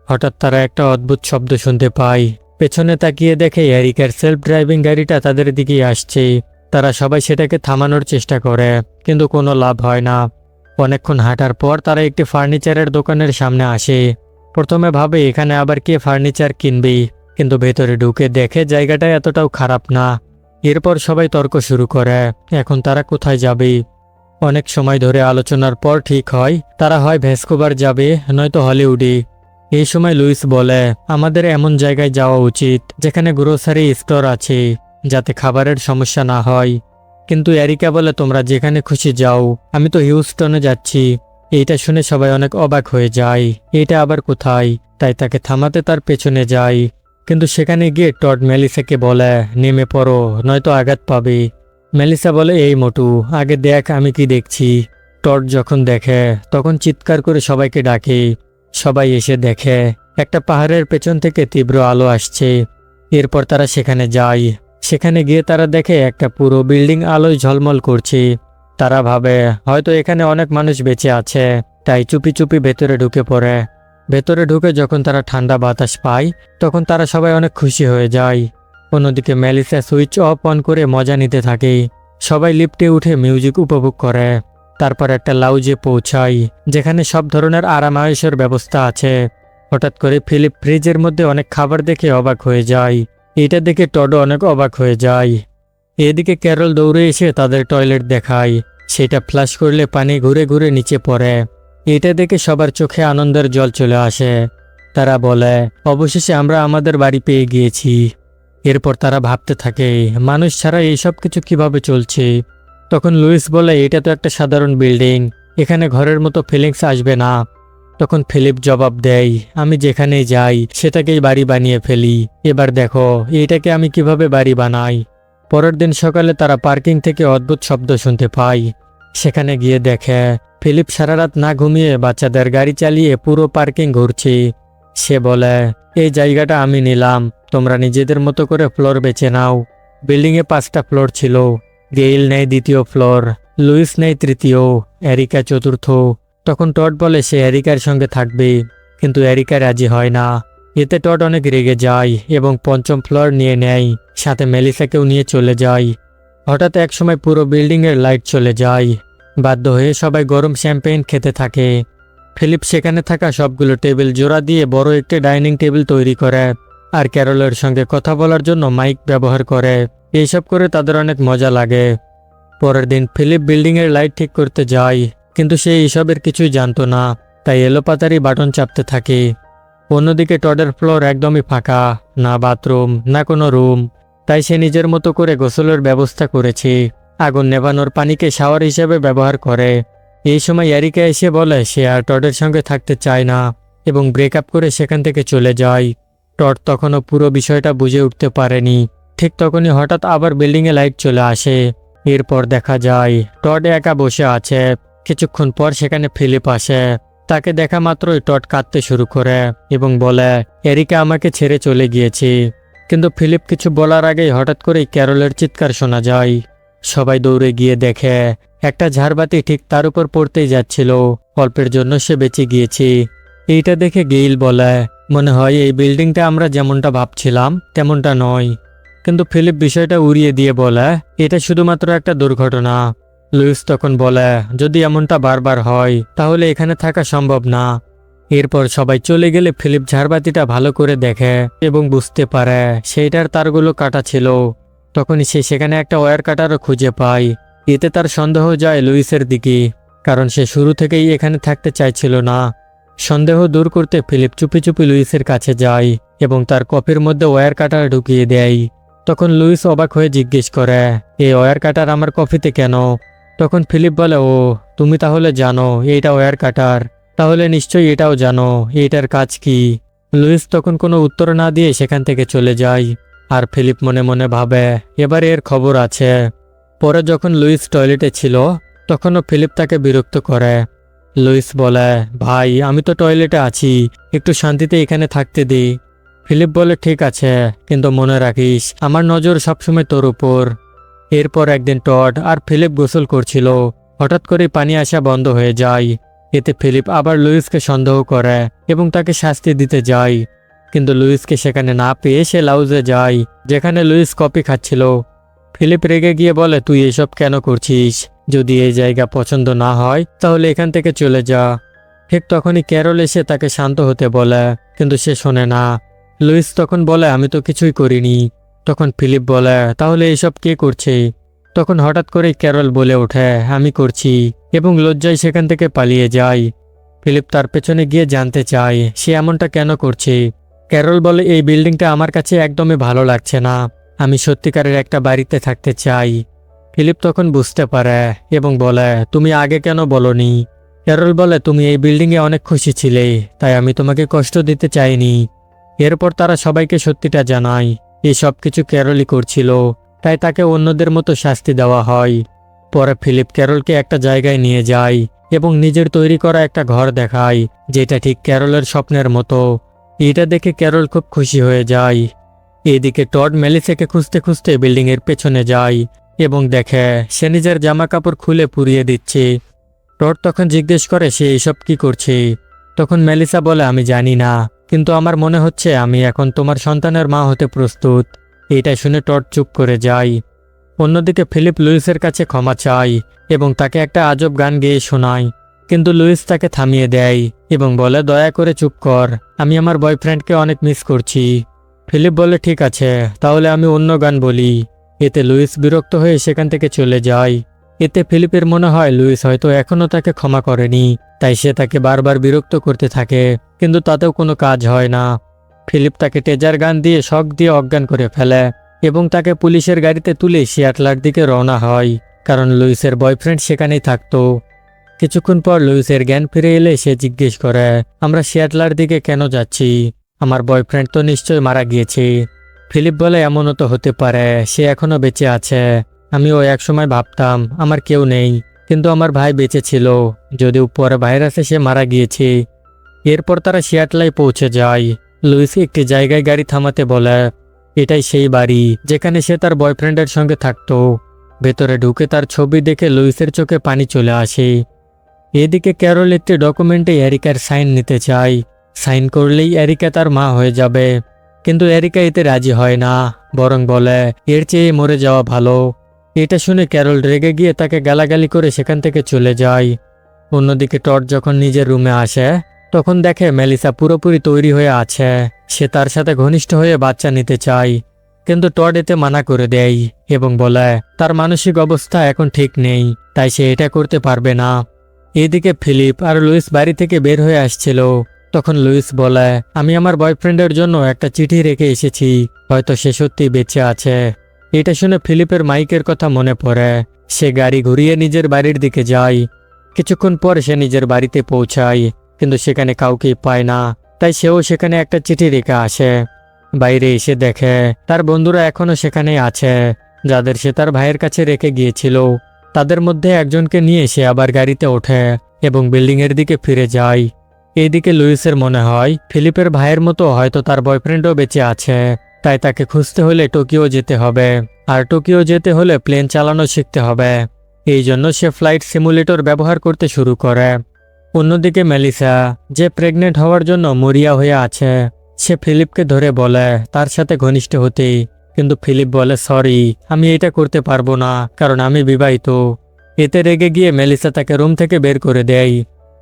হঠাৎ তারা একটা অদ্ভুত শব্দ শুনতে পায়। পেছনে তাকিয়ে দেখে এরিকার সেলফ ড্রাইভিং গাড়িটা তাদের দিকেই আসছে। তারা সবাই সেটাকে থামানোর চেষ্টা করে, কিন্তু কোনো লাভ হয় না। অনেকক্ষণ হাঁটার পর তারা একটি ফার্নিচারের দোকানের সামনে আসে। প্রথমে ভাবে এখানে আবার কে ফার্নিচার কিনবে, কিন্তু ভেতরে ঢুকে দেখে জায়গাটা এতটাও খারাপ না। এরপর সবাই তর্ক শুরু করে এখন তারা কোথায় যাবে। অনেক সময় ধরে আলোচনার পর ঠিক হয় তারা হয় ভ্যাসকোভার যাবে, নয়তো হলিউডে। এই সময় লুইস বলে আমাদের এমন জায়গায় যাওয়া উচিত যেখানে গ্রোসারি স্টোর আছে, যাতে খাবারের সমস্যা না হয়। কিন্তু এরিকা বলে তোমরা যেখানে খুশি যাও, আমি তো হিউস্টনে যাচ্ছি। এইটা শুনে সবাই অনেক অবাক হয়ে যায়, এটা আবার কোথায়। তাই তাকে থামাতে তার পেছনে যায়, কিন্তু সেখানে গিয়ে টড মেলিসাকে বলে নেমে পড়ো, নয়তো আঘাত পাবে। মেলিসা বলে এই মোটু, আগে দেখ আমি কি দেখছি। টড যখন দেখে তখন চিৎকার করে সবাইকে ডাকে। সবাই এসে দেখে একটা পাহাড়ের পেছন থেকে তীব্র আলো আসছে। এরপর তারা সেখানে যায়। সেখানে গিয়ে তারা দেখে একটা পুরো বিল্ডিং আলোয় ঝলমল করছে। তারা ভাবে হয়তো এখানে অনেক মানুষ বেঁচে আছে, তাই চুপি চুপি ভেতরে ঢুকে পড়ে। ভেতরে ঢুকে যখন তারা ঠান্ডা বাতাস পায় তখন তারা সবাই অনেক খুশি হয়ে যায়। অন্যদিকে মেলিসা সুইচ অফ অন করে মজা নিতে থাকে। সবাই লিফটে উঠে মিউজিক উপভোগ করে। তারপর একটা লাউজে পৌঁছায়, যেখানে সব ধরনের আরামায়েশের ব্যবস্থা আছে। হঠাৎ করে ফিলিপ ফ্রিজের মধ্যে অনেক খাবার দেখে অবাক হয়ে যায়। এটা দেখে টডও অনেক অবাক হয়ে যায়। এদিকে ক্যারল দৌড়ে এসে তাদের টয়লেট দেখায়। সেটা ফ্লাশ করলে পানি ঘুরে ঘুরে নিচে পড়ে। এটা দেখে সবার চোখে আনন্দের জল চলে আসে। তারা বলে অবশেষে আমরা আমাদের বাড়ি পেয়ে গিয়েছি। এরপর তারা ভাবতে থাকে মানুষ ছাড়া এইসব কিছু কিভাবে চলছে। তখন লুইস বলে এটা তো একটা সাধারণ বিল্ডিং, এখানে ঘরের মতো ফিলিংস আসবে না। তখন ফিলিপ জবাব দেয় আমি যেখানেই যাই সেটাকেই বাড়ি বানিয়ে ফেলি। এবার দেখো এটাকে আমি কিভাবে বাড়ি বানাই। পরের দিন সকালে তারা পার্কিং থেকে অদ্ভুত শব্দ শুনতে পায়। সেখানে গিয়ে দেখে ফিলিপ সারা রাত না ঘুমিয়ে বাচ্চাদের গাড়ি চালিয়ে পুরো পার্কিং ঘুরছে। সে বলে এই জায়গাটা আমি নিলাম, তোমরা নিজেদের মতো করে ফ্লোর বেছে নাও। বিল্ডিংয়ে 5টা ফ্লোর ছিল। গেইল নেয় 2য় ফ্লোর, লুইস নেয় 3য়, এরিকা 4র্থ। তখন টড বলে সে এরিকার সঙ্গে থাকবে, কিন্তু এরিকা রাজি হয় না। এতে টড অনেক রেগে যায় এবং পঞ্চম ফ্লোর নিয়ে নেয়, সাথে মেলিসাকেও নিয়ে চলে যায়। হঠাৎ একসময় পুরো বিল্ডিংয়ের লাইট চলে যায়। বাধ্য হয়ে সবাই গরম শ্যাম্পেইন খেতে থাকে। ফিলিপ সেখানে থাকা সবগুলো টেবিল জোড়া দিয়ে বড় একটি ডাইনিং টেবিল তৈরি করে আর ক্যারলের সঙ্গে কথা বলার জন্য মাইক ব্যবহার করে। এইসব করে তাদের অনেক মজা লাগে। পরের দিন ফিলিপ বিল্ডিংয়ের লাইট ঠিক করতে যায়, কিন্তু সে এইসবের কিছুই জানতো না, তাই এলোপাতারি বাটন চাপতে থাকে। অন্যদিকে টডের ফ্লোর একদমই ফাঁকা, না বাথরুম না কোনো রুম। তাই সে নিজের মতো করে গোসলের ব্যবস্থা করেছে। আগুন নেভানোর পানিকে শাওয়ার হিসেবে ব্যবহার করে। এই সময় এরিকা এসে বলে সে আর টডের সঙ্গে থাকতে চায় না এবং ব্রেকআপ করে সেখান থেকে চলে যায়। টড তখনও পুরো বিষয়টা বুঝে উঠতে পারেনি। ঠিক তখনই হঠাৎ আবার বিল্ডিংয়ে লাইট চলে আসে। এরপর দেখা যায় টড একা বসে আছে। কিছুক্ষণ পর সেখানে ফিলিপ আসে। তাকে দেখা মাত্রই টড কাঁদতে শুরু করে এবং বলে এরিকা আমাকে ছেড়ে চলে গিয়েছে। কিন্তু ফিলিপ কিছু বলার আগেই হঠাৎ করেই ক্যারলের চিৎকার শোনা যায়। সবাই দৌড়ে গিয়ে দেখে একটা ঝাড়বাতি ঠিক তার উপর পড়তেই যাচ্ছিল। অল্পের জন্য সে বেঁচে গিয়েছে। এইটা দেখে গেইল বলে মনে হয় এই বিল্ডিংটা আমরা যেমনটা ভাবছিলাম তেমনটা নয়। কিন্তু ফিলিপ বিষয়টা উড়িয়ে দিয়ে বলে এটা শুধুমাত্র একটা দুর্ঘটনা। লুইস তখন বলে যদি এমনটা বারবার হয় তাহলে এখানে থাকা সম্ভব না। এরপর সবাই চলে গেলে ফিলিপ ঝাড়বাতিটা ভালো করে দেখে এবং বুঝতে পারে সেইটার তারগুলো কাটা ছিল। তখনই সে সেখানে একটা ওয়্যার কাটারও খুঁজে পায়। এতে তার সন্দেহ যায় লুইসের দিকে, কারণ সে শুরু থেকেই এখানে থাকতে চাইছিল না। সন্দেহ দূর করতে ফিলিপ চুপি চুপি লুইসের কাছে যায় এবং তার কফির মধ্যে ওয়্যার কাটার ঢুকিয়ে দেয়। তখন লুইস অবাক হয়ে জিজ্ঞেস করে এই ওয়্যার কাটার আমার কফিতে কেন? তখন ফিলিপ বলে ও তুমি তাহলে জানো এইটা ওয়্যার কাটার, তাহলে নিশ্চয়ই এটাও জানো এইটার কাজ কি। লুইস তখন কোনো উত্তর না দিয়ে সেখান থেকে চলে যায়। আর ফিলিপ মনে মনে ভাবে এবার এর খবর আছে। পরে যখন লুইস টয়লেটে ছিল তখনও ফিলিপ তাকে বিরক্ত করে। লুইস বলে ভাই আমি তো টয়লেটে আছি, একটু শান্তিতে এখানে থাকতে দি। ফিলিপ বলে ঠিক আছে, কিন্তু মনে রাখিস আমার নজর সবসময় তোর উপর। এরপর একদিন টড আর ফিলিপ গোসল করছিল। হঠাৎ করে পানি আসা বন্ধ হয়ে যায়। এতে ফিলিপ আবার লুইসকে সন্দেহ করে এবং তাকে শাস্তি দিতে যায়। কিন্তু লুইসকে সেখানে না পেয়ে সে লাউজে যায়, যেখানে লুইস কফি খাচ্ছিল। ফিলিপ রেগে গিয়ে বলে তুই এসব কেন করছিস? যদি এই জায়গা পছন্দ না হয় তাহলে এখান থেকে চলে যা। ঠিক তখনই ক্যারল এসে তাকে শান্ত হতে বলে, কিন্তু সে শোনে না। লুইস তখন বলে আমি তো কিছুই করিনি। তখন ফিলিপ বলে তাহলে এসব কে করছে? তখন হঠাৎ করেই ক্যারল বলে ওঠে আমি করছি এবং লজ্জায় সেখান থেকে পালিয়ে যায়। ফিলিপ তার পেছনে গিয়ে জানতে চায় সে এমনটা কেন করছে। ক্যারল বলে এই বিল্ডিংটা আমার কাছে একদমই ভালো লাগছে না, আমি সত্যিকারের একটা বাড়িতে থাকতে চাই। ফিলিপ তখন বুঝতে পারে এবং বলে তুমি আগে কেন বলনি? ক্যারল বলে তুমি এই বিল্ডিংয়ে অনেক খুশি ছিলে, তাই আমি তোমাকে কষ্ট দিতে চাইনি। এরপর তারা সবাইকে সত্যিটা জানায় এই সব কিছু ক্যারলই করছিল, তাই তাকে অন্যদের মতো শাস্তি দেওয়া হয়। পরে ফিলিপ ক্যারলকে একটা জায়গায় নিয়ে যায় এবং নিজের তৈরি করা একটা ঘর দেখায়, যেটা ঠিক ক্যারলের স্বপ্নের মতো। এটা দেখে ক্যারল খুব খুশি হয়ে যায়। এদিকে টড মেলিসাকে খুঁজতে খুঁজতে বিল্ডিংয়ের পেছনে যায় এবং দেখে সে নিজের জামা কাপড় খুলে পুড়িয়ে দিচ্ছে। টড তখন জিজ্ঞেস করে সে এসব কি করছে। তখন মেলিসা বলে আমি জানি না, কিন্তু আমার মনে হচ্ছে আমি এখন তোমার সন্তানের মা হতে প্রস্তুত। এটা শুনে টড চুপ করে যায়। অন্যদিকে ফিলিপ লুইসের কাছে ক্ষমা চায় এবং তাকে একটা আজব গান গেয়ে শোনায়, কিন্তু লুইস তাকে থামিয়ে দেয় এবং বলে দয়া করে চুপ কর, আমি আমার বয়ফ্রেন্ডকে অনেক মিস করছি। ফিলিপ বলে ঠিক আছে, তাহলে আমি অন্য গান বলি। এতে লুইস বিরক্ত হয়ে সেখান থেকে চলে যায়। এতে ফিলিপের মনে হয় লুইস হয়তো এখনও তাকে ক্ষমা করেনি, তাই সে তাকে বারবার বিরক্ত করতে থাকে, কিন্তু তাতেও কোনো কাজ হয় না। ফিলিপ তাকে টেজার গান দিয়ে শক দিয়ে অজ্ঞান করে ফেলে এবং তাকে পুলিশের গাড়িতে তুলে সিয়াটলার দিকে রওনা হয়, কারণ লুইসের বয়ফ্রেন্ড সেখানেই থাকতো। কিছুক্ষণ পর লুইসের জ্ঞান ফিরে এলে সে জিজ্ঞেস করে আমরা সিয়াটলার দিকে কেন যাচ্ছি? আমার বয়ফ্রেন্ড তো নিশ্চয় মারা গিয়েছে। ফিলিপ বলে এমনও তো হতে পারে সে এখনো বেঁচে আছে। আমিও একসময় ভাবতাম আমার কেউ নেই, কিন্তু আমার ভাই বেঁচে ছিল, যদিও পরে ভাইরাসে সে মারা গিয়েছে। এরপর তারা সিয়াটলায় পৌঁছে যায়। লুইস একটি জায়গায় গাড়ি থামাতে বলে এটাই সেই বাড়ি যেখানে সে তার বয়ফ্রেন্ডের সঙ্গে থাকতো। ভেতরে ঢুকে তার ছবি দেখে লুইসের চোখে পানি চলে আসে। এদিকে ক্যারল একটি ডকুমেন্টে এরিকার সাইন নিতে চায়, সাইন করলেই এরিকা তার মা হয়ে যাবে। কিন্তু এরিকা এতে রাজি হয় না, বরং বলে এর চেয়ে মরে যাওয়া ভালো। এটা শুনে ক্যারল রেগে গিয়ে তাকে গালাগালি করে সেখান থেকে চলে যায়। অন্যদিকে টড যখন নিজের রুমে আসে তখন দেখে মেলিসা পুরোপুরি তৈরি হয়ে আছে। সে তার সাথে ঘনিষ্ঠ হয়ে বাচ্চা নিতে চায়, কিন্তু টড এতে মানা করে দেয় এবং বলে তার মানসিক অবস্থা এখন ঠিক নেই, তাই সে এটা করতে পারবে না। এদিকে ফিলিপ আর লুইস বাড়ি থেকে বের হয়ে আসছিল। তখন লুইস বলে আমি আমার বয়ফ্রেন্ডের জন্য একটা চিঠি রেখে এসেছি, হয়তো সে সত্যি বেঁচে আছে। এটা শুনে ফিলিপের মাইকের কথা মনে পড়ে। সে গাড়ি ঘুরিয়ে নিজের বাড়ির দিকে যায়। কিছুক্ষণ পর সে নিজের বাড়িতে পৌঁছায়, কিন্তু সেখানে কাউকেই পায় না। তাই সেও সেখানে একটা চিঠি রেখে আসে। বাইরে এসে দেখে তার বন্ধুরা এখনো সেখানেই আছে, যাদের সে তার ভাইয়ের কাছে রেখে গিয়েছিল। তাদের মধ্যে একজনকে নিয়ে সে আবার গাড়িতে ওঠে এবং বিল্ডিংয়ের দিকে ফিরে যায়। এইদিকে লুইসের মনে হয় ফিলিপের ভাইয়ের মতো হয়তো তার বয়ফ্রেন্ডও বেঁচে আছে, তাই তাকে খুঁজতে হলে টোকিও যেতে হবে। আর টোকিও যেতে হলে প্লেন চালানো শিখতে হবে। এই জন্য সে ফ্লাইট সিমুলেটর ব্যবহার করতে শুরু করে। অন্যদিকে মেলিসা, যে প্রেগনেন্ট হওয়ার জন্য মরিয়া হয়ে আছে, সে ফিলিপকে ধরে বলে তার সাথে ঘনিষ্ঠ হতে। কিন্তু ফিলিপ বলে সরি, আমি এটা করতে পারবো না, কারণ আমি বিবাহিত। এতে রেগে গিয়ে মেলিসা তাকে রুম থেকে বের করে দেয়।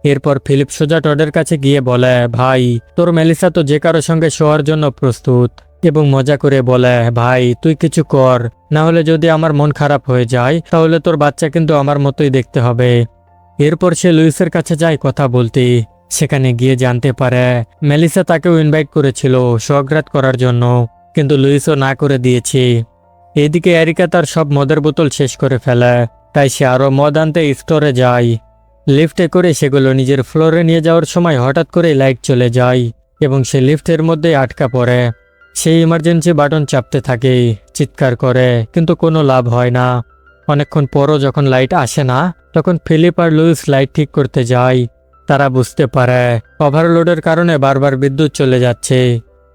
এরপর ফিলিপ সোজা টডের কাছে গিয়ে বলে ভাই, তোর মেলিসা তো যে কারো সঙ্গে শোয়ার জন্য প্রস্তুত, এবং মজা করে বলে ভাই তুই কিছু কর, না হলে যদি আমার মন খারাপ হয়ে যায় তাহলে তোর বাচ্চা কিন্তু আমার মতোই দেখতে হবে। এরপর সে লুইসের কাছে যায় কথা বলতে। সেখানে গিয়ে জানতে পারে মেলিসা তাকেও ইনভাইট করেছিল সোহাগরাত করার জন্য, কিন্তু লুইসও না করে দিয়েছে। এদিকে এরিকা তার সব মদের বোতল শেষ করে ফেলে, তাই সে আরও মদ আনতে স্টোরে যায়। লিফটে করে সেগুলো নিজের ফ্লোরে নিয়ে যাওয়ার সময় হঠাৎ করে লাইট চলে যায় এবং সে লিফটের মধ্যে আটকা পড়ে। সেই ইমার্জেন্সি বাটন চাপতে থাকে, চিৎকার করে, কিন্তু কোনো লাভ হয় না। অনেকক্ষণ পরও যখন লাইট আসে না, তখন ফিলিপ আর লুইস লাইট ঠিক করতে যায়। তারা বুঝতে পারে ওভারলোডের কারণে বারবার বিদ্যুৎ চলে যাচ্ছে।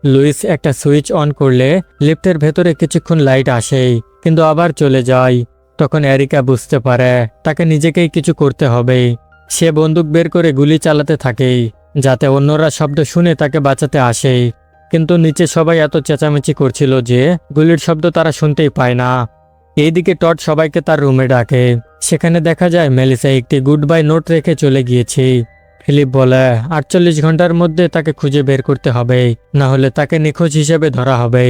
লুইস একটা সুইচ অন করলে লিফটের ভেতরে কিছুক্ষণ লাইট আসে, কিন্তু আবার চলে যায়। তখন এরিকা বুঝতে পারে তাকে নিজেকেই কিছু করতে হবে। সে বন্দুক বের করে গুলি চালাতে থাকে, যাতে অন্যরা শব্দ শুনে তাকে বাঁচাতে আসে। কিন্তু নিচে সবাই এত চেঁচামেচি করছিল যে গুলির শব্দ তারা শুনতেই পায় না। এইদিকে টড সবাইকে তার রুমে ডাকে। সেখানে দেখা যায় মেলিসা একটি গুড বাই নোট রেখে চলে গিয়েছে। ফিলিপ বলে 48 ঘন্টার মধ্যে তাকে খুঁজে বের করতে হবে, না হলে তাকে নিখোঁজ হিসেবে ধরা হবে।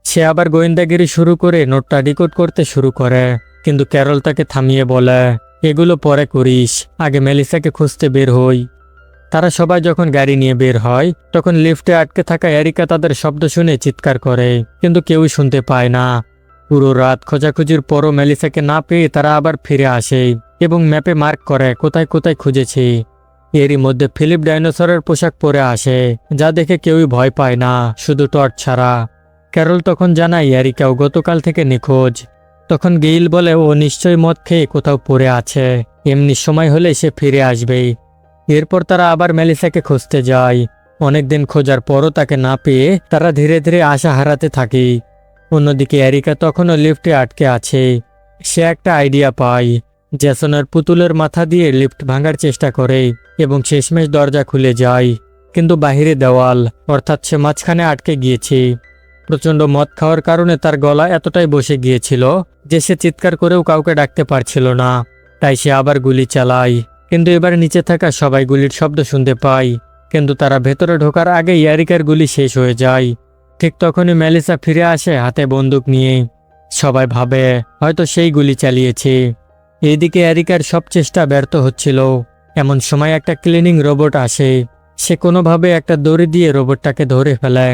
সে আবার গোয়েন্দাগিরি শুরু করে নোটটা ডিকোড করতে শুরু করে, কিন্তু ক্যারল তাকে থামিয়ে বলে এগুলো পরে করিস, আগে মেলিসাকে খুঁজতে বের হই। তারা সবাই যখন গাড়ি নিয়ে বের হয় তখন লিফটে আটকে থাকা এরিকা তাদের শব্দ শুনে চিৎকার করে, কিন্তু কেউই শুনতে পায় না। পুরো রাত খোঁজাখুঁজির পরও মেলিসাকে না পেয়ে তারা আবার ফিরে আসে এবং ম্যাপে মার্ক করে কোথায় কোথায় খুঁজেছে। এরই মধ্যে ফিলিপ ডাইনোসরের পোশাক পরে আসে, যা দেখে কেউই ভয় পায় না, শুধু টড ছাড়া। ক্যারল তখন জানায় এরিকাও গতকাল থেকে নিখোঁজ। তখন গেইল বলে ও নিশ্চয়ই মদ খেয়ে কোথাও পড়ে আছে, এমনি সময় হলে সে ফিরে আসবে। এরপর তারা আবার মেলিসাকে খুঁজতে যায়। অনেকদিন খোঁজার পরও তাকে না পেয়ে তারা ধীরে ধীরে আশা হারাতে থাকে। অন্যদিকে এরিকা তখনও লিফটে আটকে আছে। সে একটা আইডিয়া পায়। জ্যাসনের পুতুলের মাথা দিয়ে লিফট ভাঙার চেষ্টা করে এবং শেষমেশ দরজা খুলে যায়, কিন্তু বাহিরে দেওয়াল, অর্থাৎ সে মাঝখানে আটকে গিয়েছে। প্রচণ্ড মদ খাওয়ার কারণে তার গলা এতটাই বসে গিয়েছিল যে সে চিৎকার করেও কাউকে ডাকতে পারছিল না। তাই সে আবার গুলি চালায়, কিন্তু এবার নিচে থাকা সবাই গুলির শব্দ শুনতে পায়, কিন্তু তারা ভেতরে ঢোকার আগে এরিকার গুলি শেষ হয়ে যায়। ঠিক তখনই মেলিসা ফিরে আসে হাতে বন্দুক নিয়ে। সবাই ভাবে হয়তো সেই গুলি চালিয়েছে। এদিকে এরিকার সব চেষ্টা ব্যর্থ হচ্ছিল। এমন সময় একটা ক্লিনিং রোবট আসে। সে কোনোভাবে একটা দড়ি দিয়ে রোবটটাকে ধরে ফেলে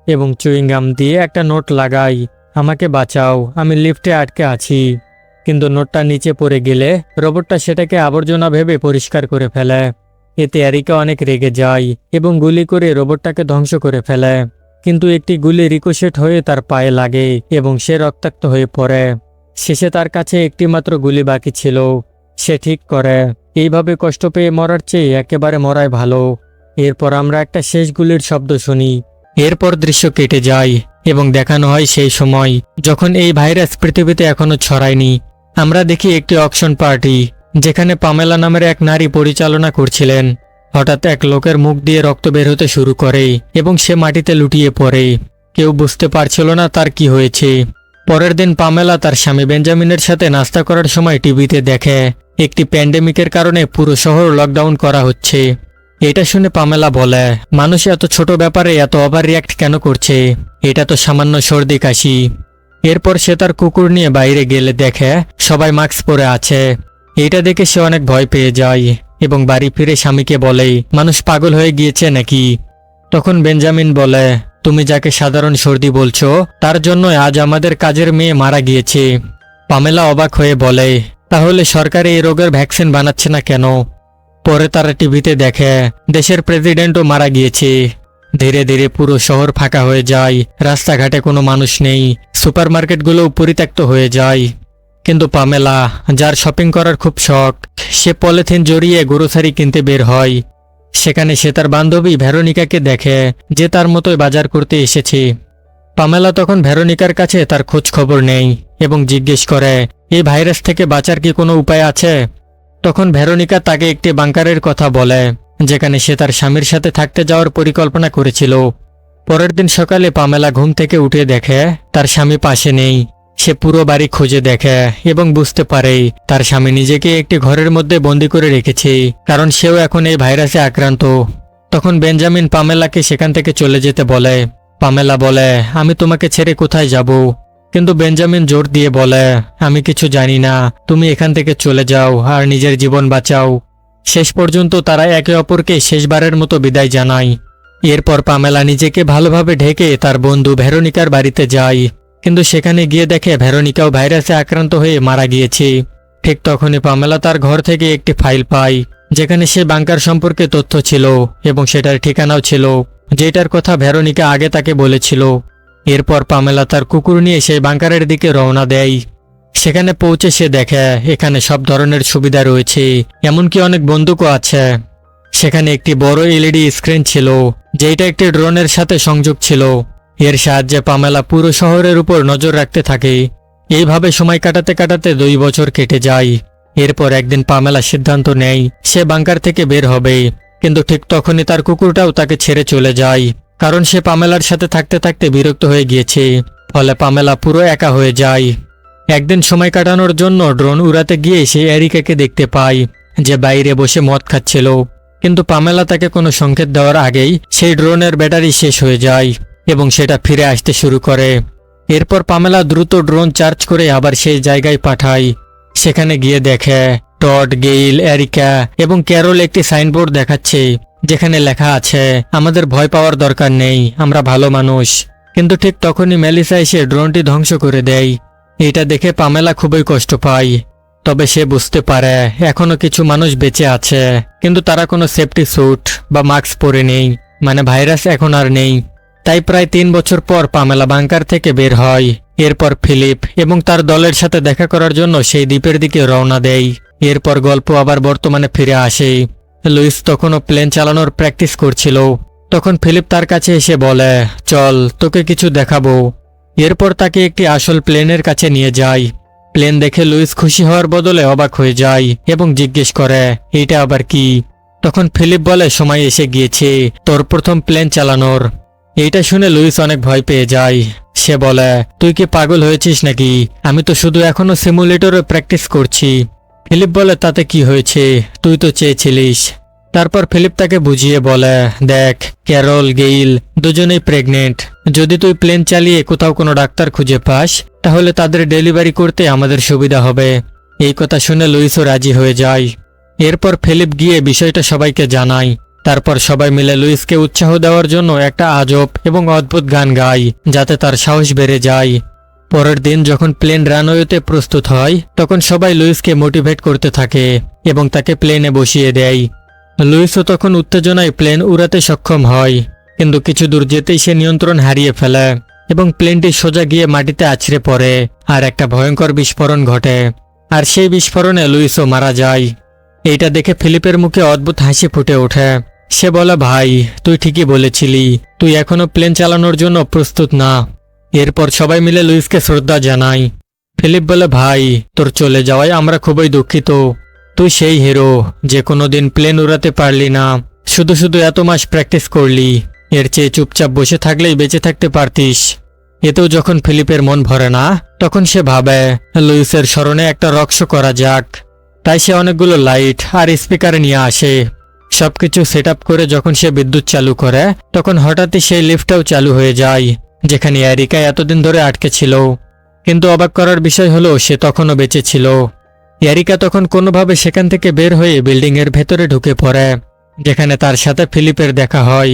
এবং চুইংগাম দিয়ে একটা নোট লাগায়, আমাকে বাঁচাও, আমি লিফটে আটকে আছি। কিন্তু নোটটা নিচে পড়ে গেলে রোবটটা সেটাকে আবর্জনা ভেবে পরিষ্কার করে ফেলে। এতে এরিকা অনেক রেগে যায় এবং গুলি করে রোবটটাকে ধ্বংস করে ফেলে। কিন্তু একটি গুলি রিকোশেট হয়ে তার পায়ে লাগে এবং সে রক্তাক্ত হয়ে পড়ে। শেষে তার কাছে একটি মাত্র গুলি বাকি ছিল। সে ঠিক করে এইভাবে কষ্ট পেয়ে মরার চেয়ে একেবারে মরাই ভালো। এরপর আমরা একটা শেষ গুলির শব্দ শুনি। এরপর দৃশ্য কেটে যায় এবং দেখানো হয় সেই সময় যখন এই ভাইরাস পৃথিবীতে এখনো ছড়ায়নি। আমরা দেখি একটি অকশন পার্টি, যেখানে পামেলা নামের এক নারী পরিচালনা করছিলেন। হঠাৎ এক লোকের মুখ দিয়ে রক্ত বের হতে শুরু করে এবং সে মাটিতে লুটিয়ে পড়ে। কেউ বুঝতে পারছিল না তার কি হয়েছে। পরের দিন পামেলা তার স্বামী বেঞ্জামিনের সাথে নাস্তা করার সময় টিভিতে দেখে একটি প্যান্ডেমিকের কারণে পুরো শহর লকডাউন করা হচ্ছে। এটা শুনে পামেলা বলে, মানুষ এত ছোট ব্যাপারে এত ওভার রিয়াক্ট কেন করছে? এটা তো সামান্য সর্দি কাশি। এরপর সে তার কুকুর নিয়ে বাইরে গেলে দেখে সবাই মাস্ক পরে আছে। এটা দেখে সে অনেক ভয় পেয়ে যায় এবং বাড়ি ফিরে স্বামীকে বলে, মানুষ পাগল হয়ে গিয়েছে নাকি? তখন বেঞ্জামিন বলে, তুমি যাকে সাধারণ সর্দি বলছো তার জন্য আজ আমাদের কাজের মেয়ে মারা গিয়েছে। পামেলা অবাক হয়ে বলে, তাহলে সরকার এই রোগের ভ্যাকসিন বানাচ্ছে না কেন? পরে তারা টিভিতে দেখে দেশের প্রেসিডেন্টও মারা গিয়েছে। ধীরে ধীরে পুরো শহর ফাঁকা হয়ে যায়, রাস্তাঘাটে কোনো মানুষ নেই, সুপারমার্কেটগুলোও পরিত্যক্ত হয়ে যায়। কিন্তু পামেলা, যার শপিং করার খুব শখ, সে পলিথিন জড়িয়ে গ্রোসারি কিনতে বের হয়। সেখানে সে তার বান্ধবী ভেরোনিকাকে দেখে, যে তার মতোই বাজার করতে এসেছে। পামেলা তখন ভেরোনিকার কাছে তার খোঁজ খবর নেই এবং জিজ্ঞেস করে, এই ভাইরাস থেকে বাঁচার কি কোনো উপায় আছে? তখন ভেরোনিকা তাকে একটি বাংকারের কথা বলে, যেখানে সে তার স্বামীর সাথে থাকতে যাওয়ার পরিকল্পনা করেছিল। পরের দিন সকালে পামেলা ঘুম থেকে উঠে দেখে তার স্বামী পাশে নেই। সে পুরো বাড়ি খুঁজে দেখে এবং বুঝতে পারে তার স্বামী নিজেকে একটি ঘরের মধ্যে বন্দি করে রেখেছে, কারণ সেও এখন এই ভাইরাসে আক্রান্ত। তখন বেঞ্জামিন পামেলাকে সেখান থেকে চলে যেতে বলে। পামেলা বলে, আমি তোমাকে ছেড়ে কোথায় যাব? কিন্তু বেঞ্জামিন জোর দিয়ে বলে, আমি কিছু জানি না, তুমি এখান থেকে চলে যাও আর নিজের জীবন বাঁচাও। শেষ পর্যন্ত তারা একে অপরকে শেষবারের মতো বিদায় জানায়। এরপর পামেলা নিজেকে ভালোভাবে ঢেকে তার বন্ধু ভেরোনিকার বাড়িতে যায়, কিন্তু সেখানে গিয়ে দেখে ভেরোনিকাও ভাইরাসে আক্রান্ত হয়ে মারা গিয়েছে। ঠিক তখনই পামেলা তার ঘর থেকে একটি ফাইল পায়, যেখানে সে বাংকার সম্পর্কে তথ্য ছিল এবং সেটার ঠিকানাও ছিল, যেটার কথা ভেরোনিকা আগে তাকে বলেছিল। এরপর পামেলা তার কুকুর নিয়ে সেই বাংকারের দিকে রওনা দেয়। সেখানে পৌঁছে সে দেখে এখানে সব ধরনের সুবিধা রয়েছে, এমনকি অনেক বন্দুকও আছে। সেখানে একটি বড় এলইডি স্ক্রিন ছিল, যেটা একটি ড্রোনের সাথে সংযোগ ছিল। এর সাহায্যে পামেলা পুরো শহরের উপর নজর রাখতে থাকে। এইভাবে সময় কাটাতে কাটাতে 2 বছর কেটে যায়। এরপর একদিন পামেলা সিদ্ধান্ত নেয় সে বাংকার থেকে বের হবে, কিন্তু ঠিক তখনই তার কুকুরটাও তাকে ছেড়ে চলে যায়, কারণ সে পামেলার সাথে থাকতে থাকতে বিরক্ত হয়ে গিয়েছে। ফলে পামেলা পুরো একা হয়ে যায়। একদিন সময় কাটানোর জন্য ড্রোন উড়াতে গিয়ে সে এরিকাকে দেখতে পায়, যে বাইরে বসে মদ খাচ্ছিল। কিন্তু পামেলা তাকে কোনো সংকেত দেওয়ার আগেই সেই ড্রোনের ব্যাটারি শেষ হয়ে যায় এবং সেটা ফিরে আসতে শুরু করে। এরপর পামেলা দ্রুত ড্রোন চার্জ করে আবার সেই জায়গায় পাঠায়। সেখানে গিয়ে দেখে টড, গেইল, এরিকা এবং ক্যারল একটি সাইনবোর্ড দেখাচ্ছে, যেখানে লেখা আছে, আমাদের ভয় পাওয়ার দরকার নেই, আমরা ভালো মানুষ। কিন্তু ঠিক তখনই মেলিসা এসে ড্রোনটি ধ্বংস করে দেয়। এটা দেখে পামেলা খুবই কষ্ট পায়। তবে সে বুঝতে পারে এখনো কিছু মানুষ বেঁচে আছে, কিন্তু তারা কোনো সেফটি স্যুট বা মাস্ক পরে নেই, মানে ভাইরাস এখন আর নেই। তাই প্রায় 3 বছর পর পামেলা বাংকার থেকে বের হয়। এরপর ফিলিপ এবং তার দলের সাথে দেখা করার জন্য সেই দ্বীপের দিকে রওনা দেয়। এরপর গল্প আবার বর্তমানে ফিরে আসে। লুইস তখনও প্লেন চালানোর প্র্যাকটিস করছিল। তখন ফিলিপ তার কাছে এসে বলে, চল তোকে কিছু দেখাবো। এরপর তাকে একটি আসল প্লেনের কাছে নিয়ে যায়। প্লেন দেখে লুইস খুশি হওয়ার বদলে অবাক হয়ে যায় এবং জিজ্ঞেস করে, এটা আবার কি? তখন ফিলিপ বলে, সময় এসে গিয়েছে তোর প্রথম প্লেন চালানোর। এইটা শুনে লুইস অনেক ভয় পেয়ে যায়। সে বলে, তুই কি পাগল হয়েছিস নাকি? আমি তো শুধু এখনো সিমুলেটরে প্র্যাকটিস করছি। ফিলিপ বলে, তাতে কি হয়েছে, তুই তো চেয়েছিলিস। তারপর ফিলিপ তাকে বুঝিয়ে বলে, দেখ ক্যারল, গেইল দুজনেই প্রেগনেন্ট। যদি তুই প্লেন চালিয়ে কোথাও কোনো ডাক্তার খুঁজে পাস, তাহলে তাদের ডেলিভারি করতে আমাদের সুবিধা হবে। এই কথা শুনে লুইসও রাজি হয়ে যায়। এরপর ফিলিপ গিয়ে বিষয়টা সবাইকে জানায়। তারপর সবাই মিলে লুইসকে উৎসাহ দেওয়ার জন্য একটা আজব এবং অদ্ভুত গান গায়, যাতে তার সাহস বেড়ে যায়। পরের দিন যখন প্লেন রানওয়েতে প্রস্তুত হয়, তখন সবাই লুইসকে মোটিভেট করতে থাকে এবং তাকে প্লেনে বসিয়ে দেয়। লুইসও তখন উত্তেজনায় প্লেন উড়াতে সক্ষম হয়, কিন্তু কিছু দূর যেতেই সে নিয়ন্ত্রণ হারিয়ে ফেলে এবং প্লেনটি সোজা গিয়ে মাটিতে আছড়ে পড়ে আর একটা ভয়ঙ্কর বিস্ফোরণ ঘটে। আর সেই বিস্ফোরণে লুইসও মারা যায়। এইটা দেখে ফিলিপের মুখে অদ্ভুত হাসি ফুটে ওঠে। সে বলে, ভাই তুই ঠিকই বলেছিলি, তুই এখনো প্লেন চালানোর জন্য প্রস্তুত না। এরপর সবাই মিলে লুইসকে শ্রদ্ধা জানায়। ফিলিপ বলে, ভাই তোর চলে যাওয়ায় আমরা খুবই দুঃখিত। তুই সেই হিরো যে কোনোদিন প্লেন উড়াতে পারলি না, শুধু শুধু এত মাস প্র্যাকটিস করলি, এর চেয়ে চুপচাপ বসে থাকলেই বেঁচে থাকতে পারতিস। এতেও যখন ফিলিপের মন ভরে না, তখন সে ভাবে লুইসের স্মরণে একটা রক শো করা যাক। তাই সে অনেকগুলো লাইট আর স্পিকার নিয়ে আসে। সবকিছু সেট আপ করে যখন সে বিদ্যুৎ চালু করে, তখন হঠাৎই সেই লিফটটাও চালু হয়ে যায়, যেখানে এরিকা এতদিন ধরে আটকে ছিল। কিন্তু অবাক করার বিষয় হলো সে তখনও বেঁচে ছিল। এরিকা তখন কোনোভাবে সেখান থেকে বের হয়ে বিল্ডিংয়ের ভেতরে ঢুকে পড়ে, যেখানে তার সাথে ফিলিপের দেখা হয়।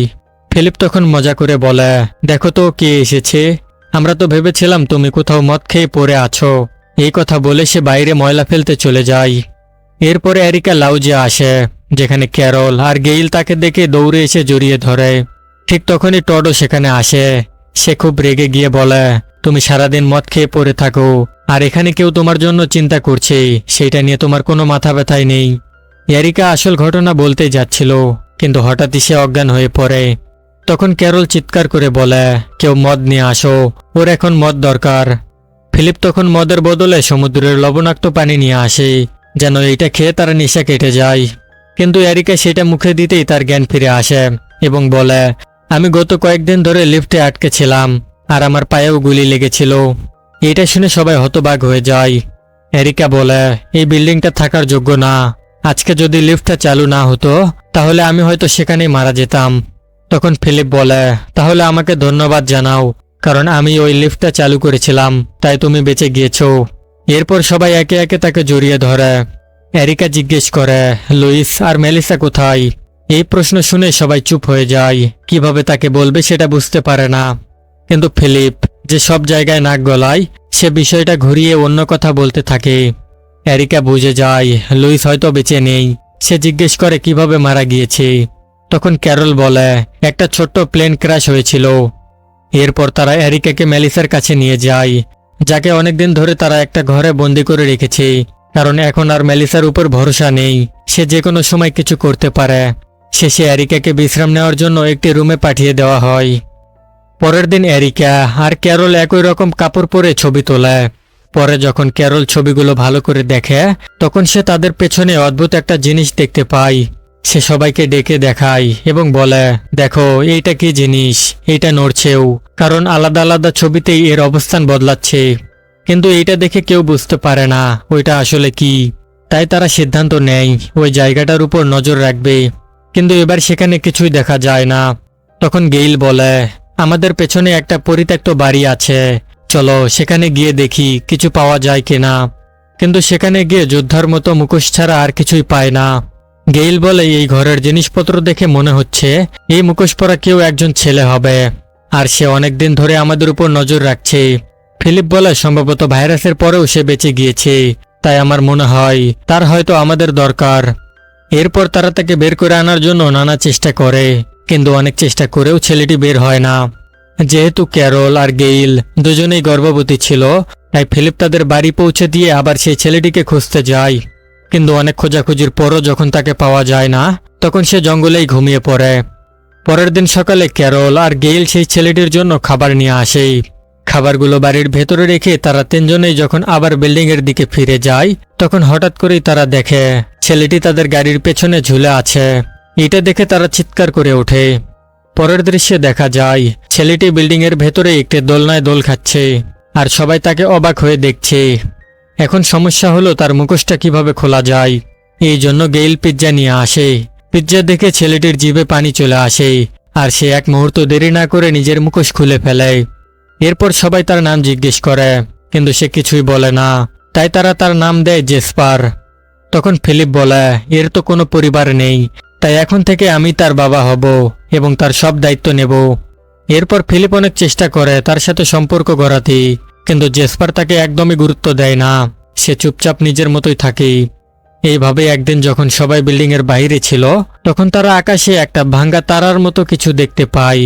ফিলিপ তখন মজা করে বলে, দেখো তো কে এসেছে, আমরা তো ভেবেছিলাম তুমি কোথাও মদ খেয়ে পড়ে আছো। এই কথা বলে সে বাইরে ময়লা ফেলতে চলে যায়। এরপরে এরিকা লাউজে আসে, যেখানে ক্যারল আর গেইল তাকে দেখে দৌড়ে এসে জড়িয়ে ধরে। ঠিক তখনই টডও সেখানে আসে। সে খুব রেগে গিয়ে বলে, তুমি সারাদিন মদ খেয়ে পড়ে থাকো, আর এখানে কেউ তোমার জন্য চিন্তা করছে, সেইটা নিয়ে তোমার কোনো মাথা ব্যথাই নেই। এরিকা আসল ঘটনা বলতে যাচ্ছিল, কিন্তু হঠাৎই সে অজ্ঞান হয়ে পড়ে। তখন ক্যারল চিৎকার করে বলে, কেউ মদ নিয়ে আসো, ওর এখন মদ দরকার। ফিলিপ তখন মদের বদলে সমুদ্রের লবণাক্ত পানি নিয়ে আসে, যেন এইটা খেয়ে তার নেশা কেটে যায়। কিন্তু এরিকা সেটা মুখে দিতেই তার জ্ঞান ফিরে আসে এবং বলে, আমি গত কয়েকদিন ধরে লিফটে আটকে ছিলাম, আর আমার পায়েও গুলি লেগেছিল। এটা শুনে সবাই হতবাক হয়ে যায়। এরিকা বলে, এই বিল্ডিংটা থাকার যোগ্য না। আজকে যদি লিফটটা চালু না হতো, তাহলে আমি হয়তো সেখানেই মারা যেতাম। তখন ফিলিপ বলে, তাহলে আমাকে ধন্যবাদ জানাও, কারণ আমি ওই লিফটটা চালু করেছিলাম, তাই তুমি বেঁচে গিয়েছো। এরপর সবাই একে একে তাকে জড়িয়ে ধরে। এরিকা জিজ্ঞেস করে, লুইস আর মেলিসা কোথায়? এই প্রশ্ন শুনে সবাই চুপ হয়ে যায়, কিভাবে তাকে বলবে সেটা বুঝতে পারে না। কিন্তু ফিলিপ, যে সব জায়গায় নাক গলায়, সে বিষয়টা ঘুরিয়ে অন্য কথা বলতে থাকে। এরিকা বুঝে যায় লুইস হয়তো বেঁচে নেই। সে জিজ্ঞেস করে কিভাবে মারা গিয়েছে। তখন ক্যারল বলে, একটা ছোট্ট প্লেন ক্র্যাশ হয়েছিল। এরপর তারা এরিকাকে মেলিসার কাছে নিয়ে যায়, যাকে অনেকদিন ধরে তারা একটা ঘরে বন্দি করে রেখেছে, কারণ এখন আর মেলিসার উপর ভরসা নেই, সে যে কোনো সময় কিছু করতে পারে। শেষে এরিকাকে বিশ্রাম নেওয়ার জন্য একটি রুমে পাঠিয়ে দেওয়া হয়। পরের দিন এরিকা আর ক্যারল একই রকম কাপড় পরে ছবি তোলে। পরে যখন ক্যারল ছবিগুলো ভালো করে দেখে, তখন সে তাদের পেছনে অদ্ভুত একটা জিনিস দেখতে পায়। সে সবাইকে ডেকে দেখায় এবং বলে, দেখো এইটা কি জিনিস, এইটা নড়ছেও, কারণ আলাদা আলাদা ছবিতেই এর অবস্থান বদলাচ্ছে। কিন্তু এইটা দেখে কেউ বুঝতে পারে না ওইটা আসলে কি। তাই তারা সিদ্ধান্ত নেয় ওই জায়গাটার উপর নজর রাখবে। কিন্তু এবার সেখানে কিছুই দেখা যায় না। তখন গেইল বলে, আমাদের পেছনে একটা পরিত্যক্ত বাড়ি আছে, চলো সেখানে গিয়ে দেখি কিছু পাওয়া যায় কিনা। কিন্তু সেখানে গিয়ে যোদ্ধার মতো মুখোশ ছাড়া আর কিছুই পায় না। গেইল বলে, এই ঘরের জিনিসপত্র দেখে মনে হচ্ছে এই মুখোশ পরা কেউ একজন ছেলে হবে, আর সে অনেকদিন ধরে আমাদের উপর নজর রাখছে। ফিলিপ বলে, সম্ভবত ভাইরাসের পরেও সে বেঁচে গিয়েছে, তাই আমার মনে হয় তার হয়তো আমাদের দরকার। এরপর তারা তাকে বের করে আনার জন্য নানা চেষ্টা করে, কিন্তু অনেক চেষ্টা করেও ছেলেটি বের হয় না। যেহেতু ক্যারল আর গেইল দুজনেই গর্ভবতী ছিল, তাই ফিলিপ তাদের বাড়ি পৌঁছে দিয়ে আবার সেই ছেলেটিকে খুঁজতে যায়। কিন্তু অনেক খোঁজাখুঁজির পরও যখন তাকে পাওয়া যায় না, তখন সে জঙ্গলেই ঘুমিয়ে পড়ে। পরের দিন সকালে ক্যারল আর গেইল সেই ছেলেটির জন্য খাবার নিয়ে আসে। খাবারগুলো বাড়ির ভেতরে রেখে তারা তিনজনেই যখন আবার বিল্ডিংয়ের দিকে ফিরে যায়, তখন হঠাৎ করেই তারা দেখে ছেলেটি তাদের গাড়ির পেছনে ঝুলে আছে। এটা দেখে তারা চিৎকার করে ওঠে। পরের দৃশ্যে দেখা যায় ছেলেটি বিল্ডিংয়ের ভেতরে একটি দোলনায় দোল খাচ্ছে, আর সবাই তাকে অবাক হয়ে দেখছে। এখন সমস্যা হলো তার মুখোশটা কিভাবে খোলা যায়। এই জন্য গেইল পিৎজা নিয়ে আসে। পিৎজা দেখে ছেলেটির জিভে পানি চলে আসে, আর সে এক মুহূর্ত দেরি না করে নিজের মুখোশ খুলে ফেলে। এরপর সবাই তার নাম জিজ্ঞেস করে, কিন্তু সে কিছুই বলে না, তাই তারা তার নাম দেয় জেসপার। তখন ফিলিপ বলে, এর তো কোনো পরিবার নেই, তাই এখন থেকে আমি তার বাবা হব এবং তার সব দায়িত্ব নেব। এরপর ফিলিপ অনেক চেষ্টা করে তার সাথে সম্পর্ক গড়াতে, কিন্তু জেসপার তাকে একদমই গুরুত্ব দেয় না। সে চুপচাপ নিজের মতোই থাকে। এইভাবে একদিন যখন সবাই বিল্ডিংয়ের বাইরে ছিল, তখন তারা আকাশে একটা ভাঙ্গা তারার মতো কিছু দেখতে পায়,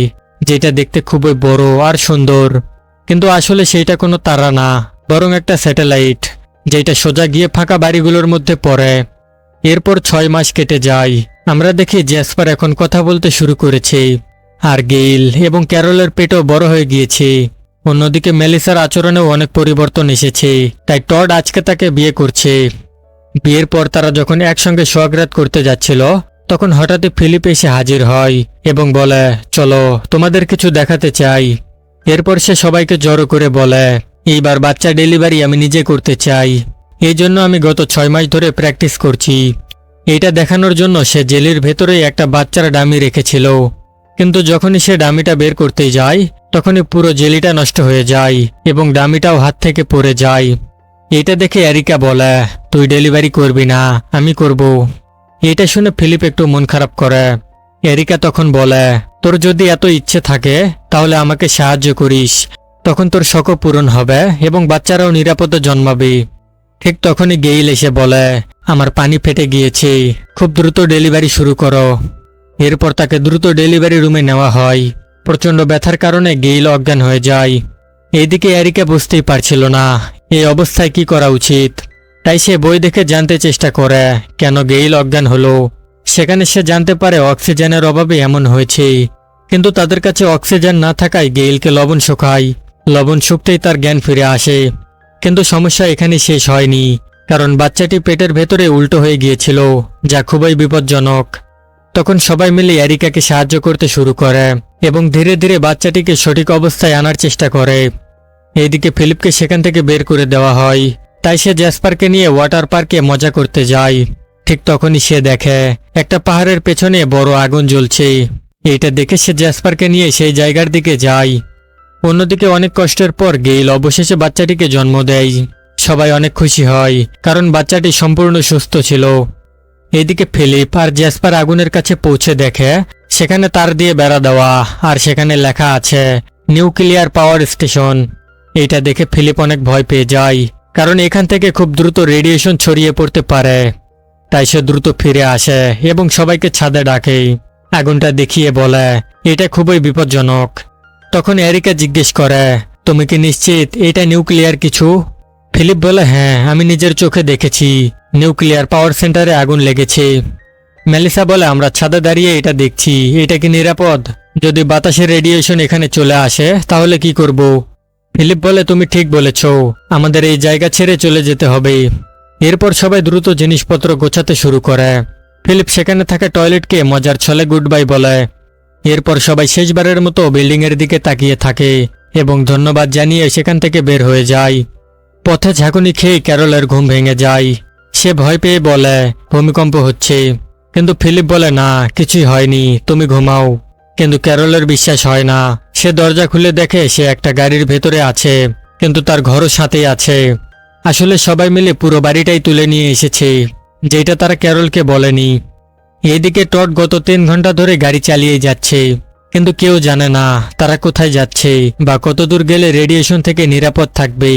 যেটা দেখতে খুবই বড় আর সুন্দর। কিন্তু আসলে সেইটা কোনো তারা না, বরং একটা স্যাটেলাইট, যেটা সোজা গিয়ে ফাঁকা বাড়িগুলোর মধ্যে পড়ে। এরপর 6 মাস কেটে যায়। আমরা দেখি জেসপার এখন কথা বলতে শুরু করেছে, আর গেইল এবং ক্যারলের পেটও বড় হয়ে গিয়েছে। অন্যদিকে মেলিসার আচরণেও অনেক পরিবর্তন এসেছে, তাই টড আজকে তাকে বিয়ে করছে। বিয়ের পর তারা যখন একসঙ্গে সোহাগরাত করতে যাচ্ছিল, তখন হঠাৎই ফিলিপ এসে হাজির হয় এবং বলে, চলো তোমাদের কিছু দেখাতে চাই। এরপর সে সবাইকে জড়ো করে বলে, এইবার বাচ্চা ডেলিভারি আমি নিজে করতে চাই। এই জন্য আমি গত 6 মাস ধরে প্র্যাকটিস করছি। এটা দেখানোর জন্য সে জেলির ভেতরে একটা বাচ্চার ডামি রেখেছিল, কিন্তু যখনই সে ডামিটা বের করতে যায় তখনই পুরো জেলিটা নষ্ট হয়ে যায় এবং ডামিটাও হাত থেকে পড়ে যায়। এটা দেখে এরিকা বলে, তুই ডেলিভারি করবি না, আমি করব। এটা শুনে ফিলিপ একটু মন খারাপ করে। এরিকা তখন বলে, তোর যদি এত ইচ্ছে থাকে তাহলে আমাকে সাহায্য করিস, তখন তোর শখও পূরণ হবে এবং বাচ্চারাও নিরাপদে জন্মাবে। ঠিক তখনই গেইল এসে বলে, আমার পানি ফেটে গিয়েছে, খুব দ্রুত ডেলিভারি শুরু করো। এরপর তাকে দ্রুত ডেলিভারি রুমে নেওয়া হয়। প্রচণ্ড ব্যথার কারণে গেইল অজ্ঞান হয়ে যায়। এইদিকে এরিকা বুঝতেই পারছিল না এই অবস্থায় কি করা উচিত। তাই সে বই দেখে জানতে চেষ্টা করে কেন গেইল অজ্ঞান হলো। সেখানে সে জানতে পারে অক্সিজেনের অভাবে এমন হয়েছে, কিন্তু তাদের কাছে অক্সিজেন না থাকায় গেইলকে লবণ শুকায়। লবণ শুকতেই তার জ্ঞান ফিরে আসে। কিন্তু সমস্যা এখানে শেষ হয়নি, কারণ বাচ্চাটি পেটের ভেতরে উল্টো হয়ে গিয়েছিল, যা খুবই বিপজ্জনক। তখন সবাই মিলে এরিকাকে সাহায্য করতে শুরু করে এবং ধীরে ধীরে বাচ্চাটিকে সঠিক অবস্থায় আনার চেষ্টা করে। এইদিকে ফিলিপকে সেখান থেকে বের করে দেওয়া হয়। তাই সে জ্যাসপারকে নিয়ে ওয়াটার পার্কে মজা করতে যায়। ঠিক তখনই সে দেখে একটা পাহাড়ের পেছনে বড় আগুন জ্বলছে। এইটা দেখে সে জ্যাসপারকে নিয়ে সেই জায়গার দিকে যায়। অন্যদিকে অনেক কষ্টের পর গেইল অবশেষে বাচ্চাটিকে জন্ম দেয়। সবাই অনেক খুশি হয়, কারণ বাচ্চাটি সম্পূর্ণ সুস্থ ছিল। এদিকে ফিলিপ আর জ্যাসপার আগুনের কাছে পৌঁছে দেখে সেখানে তার দিয়ে বেড়া দেওয়া, আর সেখানে লেখা আছে নিউক্লিয়ার পাওয়ার স্টেশন। এইটা দেখে ফিলিপ অনেক ভয় পেয়ে যায়, কারণ এখান থেকে খুব দ্রুত রেডিয়েশন ছড়িয়ে পড়তে পারে। তাই সে দ্রুত ফিরে আসে এবং সবাইকে ছাদে ডাকে। আগুনটা দেখিয়ে বলে, এটা খুবই বিপজ্জনক। তখন এরিকা জিজ্ঞেস করে, তুমি কি নিশ্চিত এটা নিউক্লিয়ার কিছু? ফিলিপ বলে, হ্যাঁ, আমি নিজের চোখে দেখেছি, নিউক্লিয়ার পাওয়ার সেন্টারে আগুন লেগেছে। মেলিসা বলে, আমরা ছাদে দাঁড়িয়ে এটা দেখছি, এটা কি নিরাপদ? যদি বাতাসের রেডিয়েশন এখানে চলে আসে তাহলে কি করব? ফিলিপ বলে, তুমি ঠিক বলেছ, আমাদের এই জায়গা ছেড়ে চলে যেতে হবে। এরপর সবাই দ্রুত জিনিসপত্র গোছাতে শুরু করে। ফিলিপ সেখানে থাকা টয়লেটকে মজার ছলে গুড বাই বলে। এরপর সবাই শেষবারের মতো বিল্ডিংয়ের দিকে তাকিয়ে থাকে এবং ধন্যবাদ জানিয়ে সেখান থেকে বের হয়ে যায়। পথে ঝাঁকুনি খেয়ে ক্যারলের ঘুম ভেঙে যায়। সে ভয় পেয়ে বলে, ভূমিকম্প হচ্ছে। কিন্তু ফিলিপ বলে, না, কিছুই হয়নি, তুমি ঘুমাও। কিন্তু ক্যারলের বিশ্বাস হয় না। সে দরজা খুলে দেখে সে একটা গাড়ির ভেতরে আছে, কিন্তু তার ঘরও সাথেই আছে। আসলে সবাই মিলে পুরো বাড়িটাই তুলে নিয়ে এসেছে, যেটা তারা ক্যারলকে বলেনি। এদিকে টড গত 3 ঘন্টা ধরে গাড়ি চালিয়ে যাচ্ছে, কিন্তু কেউ জানে না তারা কোথায় যাচ্ছে বা কতদূর গেলে রেডিয়েশন থেকে নিরাপদ থাকবে।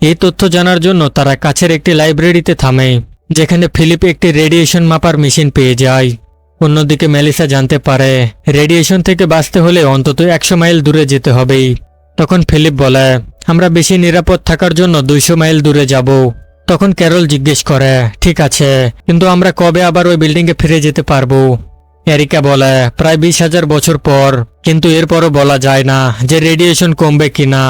এই তথ্য জানার জন্য তারা কাছের একটি লাইব্রেরিতে থামে, যেখানে ফিলিপ একটি রেডিয়েশন মাপার মেশিন পেয়ে যায়। অন্যদিকে মেলিসা জানতে পারে রেডিয়েশন থেকে বাঁচতে হলে অন্তত 100 মাইল দূরে যেতে হবে। তখন ফিলিপ বলে, আমরা বেশি নিরাপদ থাকার জন্য 200 মাইল দূরে যাব। তখন ক্যারল জিজ্ঞেস করে, ঠিক আছে, কিন্তু আমরা কবে আবার ওই বিল্ডিংয়ে ফিরে যেতে পারবো? এরিকা বলে, প্রায় 20,000 বছর পর, কিন্তু এরপরও বলা যায় না যে রেডিয়েশন কমবে কিনা।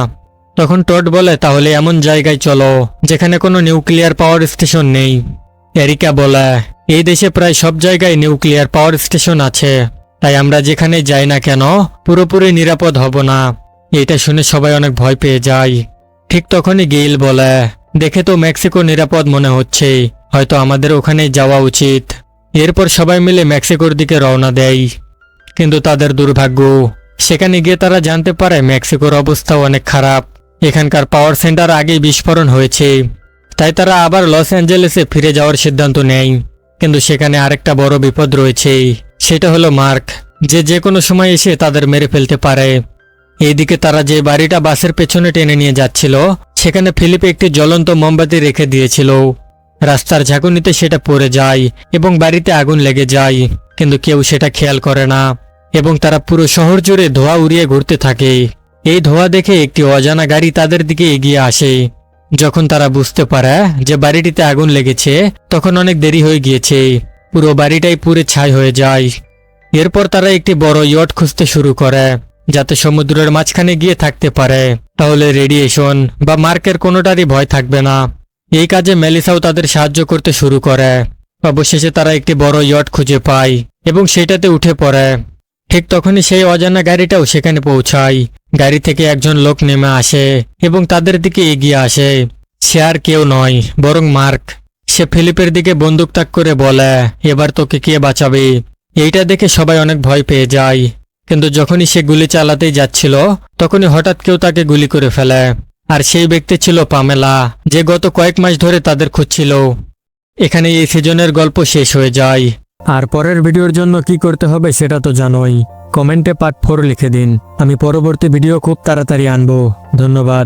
তখন টড বলে, তাহলে এমন জায়গায় চলো যেখানে কোনো নিউক্লিয়ার পাওয়ার স্টেশন নেই। এরিকা বলে, এই দেশে প্রায় সব জায়গায় নিউক্লিয়ার পাওয়ার স্টেশন আছে, তাই আমরা যেখানে যাই না কেন পুরোপুরি নিরাপদ হব না। এটা শুনে সবাই অনেক ভয় পেয়ে যায়। ঠিক তখনই গেইল বলে, দেখে তো মেক্সিকো নিরাপদ মনে হচ্ছে, হয়তো আমাদের ওখানে যাওয়া উচিত। এরপর সবাই মিলে মেক্সিকোর দিকে রওনা দেয়। কিন্তু তাদের দুর্ভাগ্য, সেখানে গিয়ে তারা জানতে পারে মেক্সিকোর অবস্থা অনেক খারাপ। এখানকার পাওয়ার সেন্টার আগেই বিস্ফোরণ হয়েছে। তাই তারা আবার লস অ্যাঞ্জেলেসে ফিরে যাওয়ার সিদ্ধান্ত নেয়। কিন্তু সেখানে আরেকটা বড় বিপদ রয়েছে, সেটা হলো মার্ক, যে কোনো সময় এসে তাদের মেরে ফেলতে পারে। এইদিকে তারা যে বাড়িটা বাসের পেছনে টেনে নিয়ে যাচ্ছিল, সেখানে ফিলিপ একটি জ্বলন্ত মোমবাতি রেখে দিয়েছিল। রাস্তার ঝাঁকুনিতে সেটা পড়ে যায় এবং বাড়িতে আগুন লেগে যায়, কিন্তু কেউ সেটা খেয়াল করে না এবং তারা পুরো শহর জুড়ে ধোঁয়া উড়িয়ে ঘুরতে থাকে। এই ধোঁয়া দেখে একটি অজানা গাড়ি তাদের দিকে এগিয়ে আসে। যখন তারা বুঝতে পারে যে বাড়িটিতে আগুন লেগেছে, তখন অনেক দেরি হয়ে গিয়েছে। পুরো বাড়িটাই পুড়ে ছাই হয়ে যায়। এরপর তারা একটি বড় ইয়ট খুঁজতে শুরু করে, যাতে সমুদ্রের মাঝখানে গিয়ে থাকতে পারে। তাহলে রেডিয়েশন বা মার্কের কোনোটারই ভয় থাকবে না। এই কাজে মেলিসাও তাদের সাহায্য করতে শুরু করে। অবশেষে তারা একটি বড় ইয়ট খুঁজে পায় এবং সেটাতে উঠে পড়ে। ঠিক তখনই সেই অজানা গাড়িটাও সেখানে পৌঁছায়। গাড়ি থেকে একজন লোক নেমে আসে এবং তাদের দিকে এগিয়ে আসে। সে আর কেউ নয় বরং মার্ক। সে ফিলিপের দিকে বন্দুক তাক করে বলে, এবার তোকে কে বাঁচাবে? এইটা দেখে সবাই অনেক ভয় পেয়ে যায়। কিন্তু যখনই সে গুলি চালাতেই যাচ্ছিল তখনই হঠাৎ কেউ তাকে গুলি করে ফেলে। আর সেই ব্যক্তি ছিল পামেলা, যে গত কয়েক মাস ধরে তাদের খুঁজছিল। এখানে এই সিজনের গল্প শেষ হয়ে যায়। আর পরের ভিডিওর জন্য কি করতে হবে সেটা তো জানোই। কমেন্টে পার্ট 4 লিখে দিন। আমি পরবর্তী ভিডিও খুব তাড়াতাড়ি আনবো। ধন্যবাদ।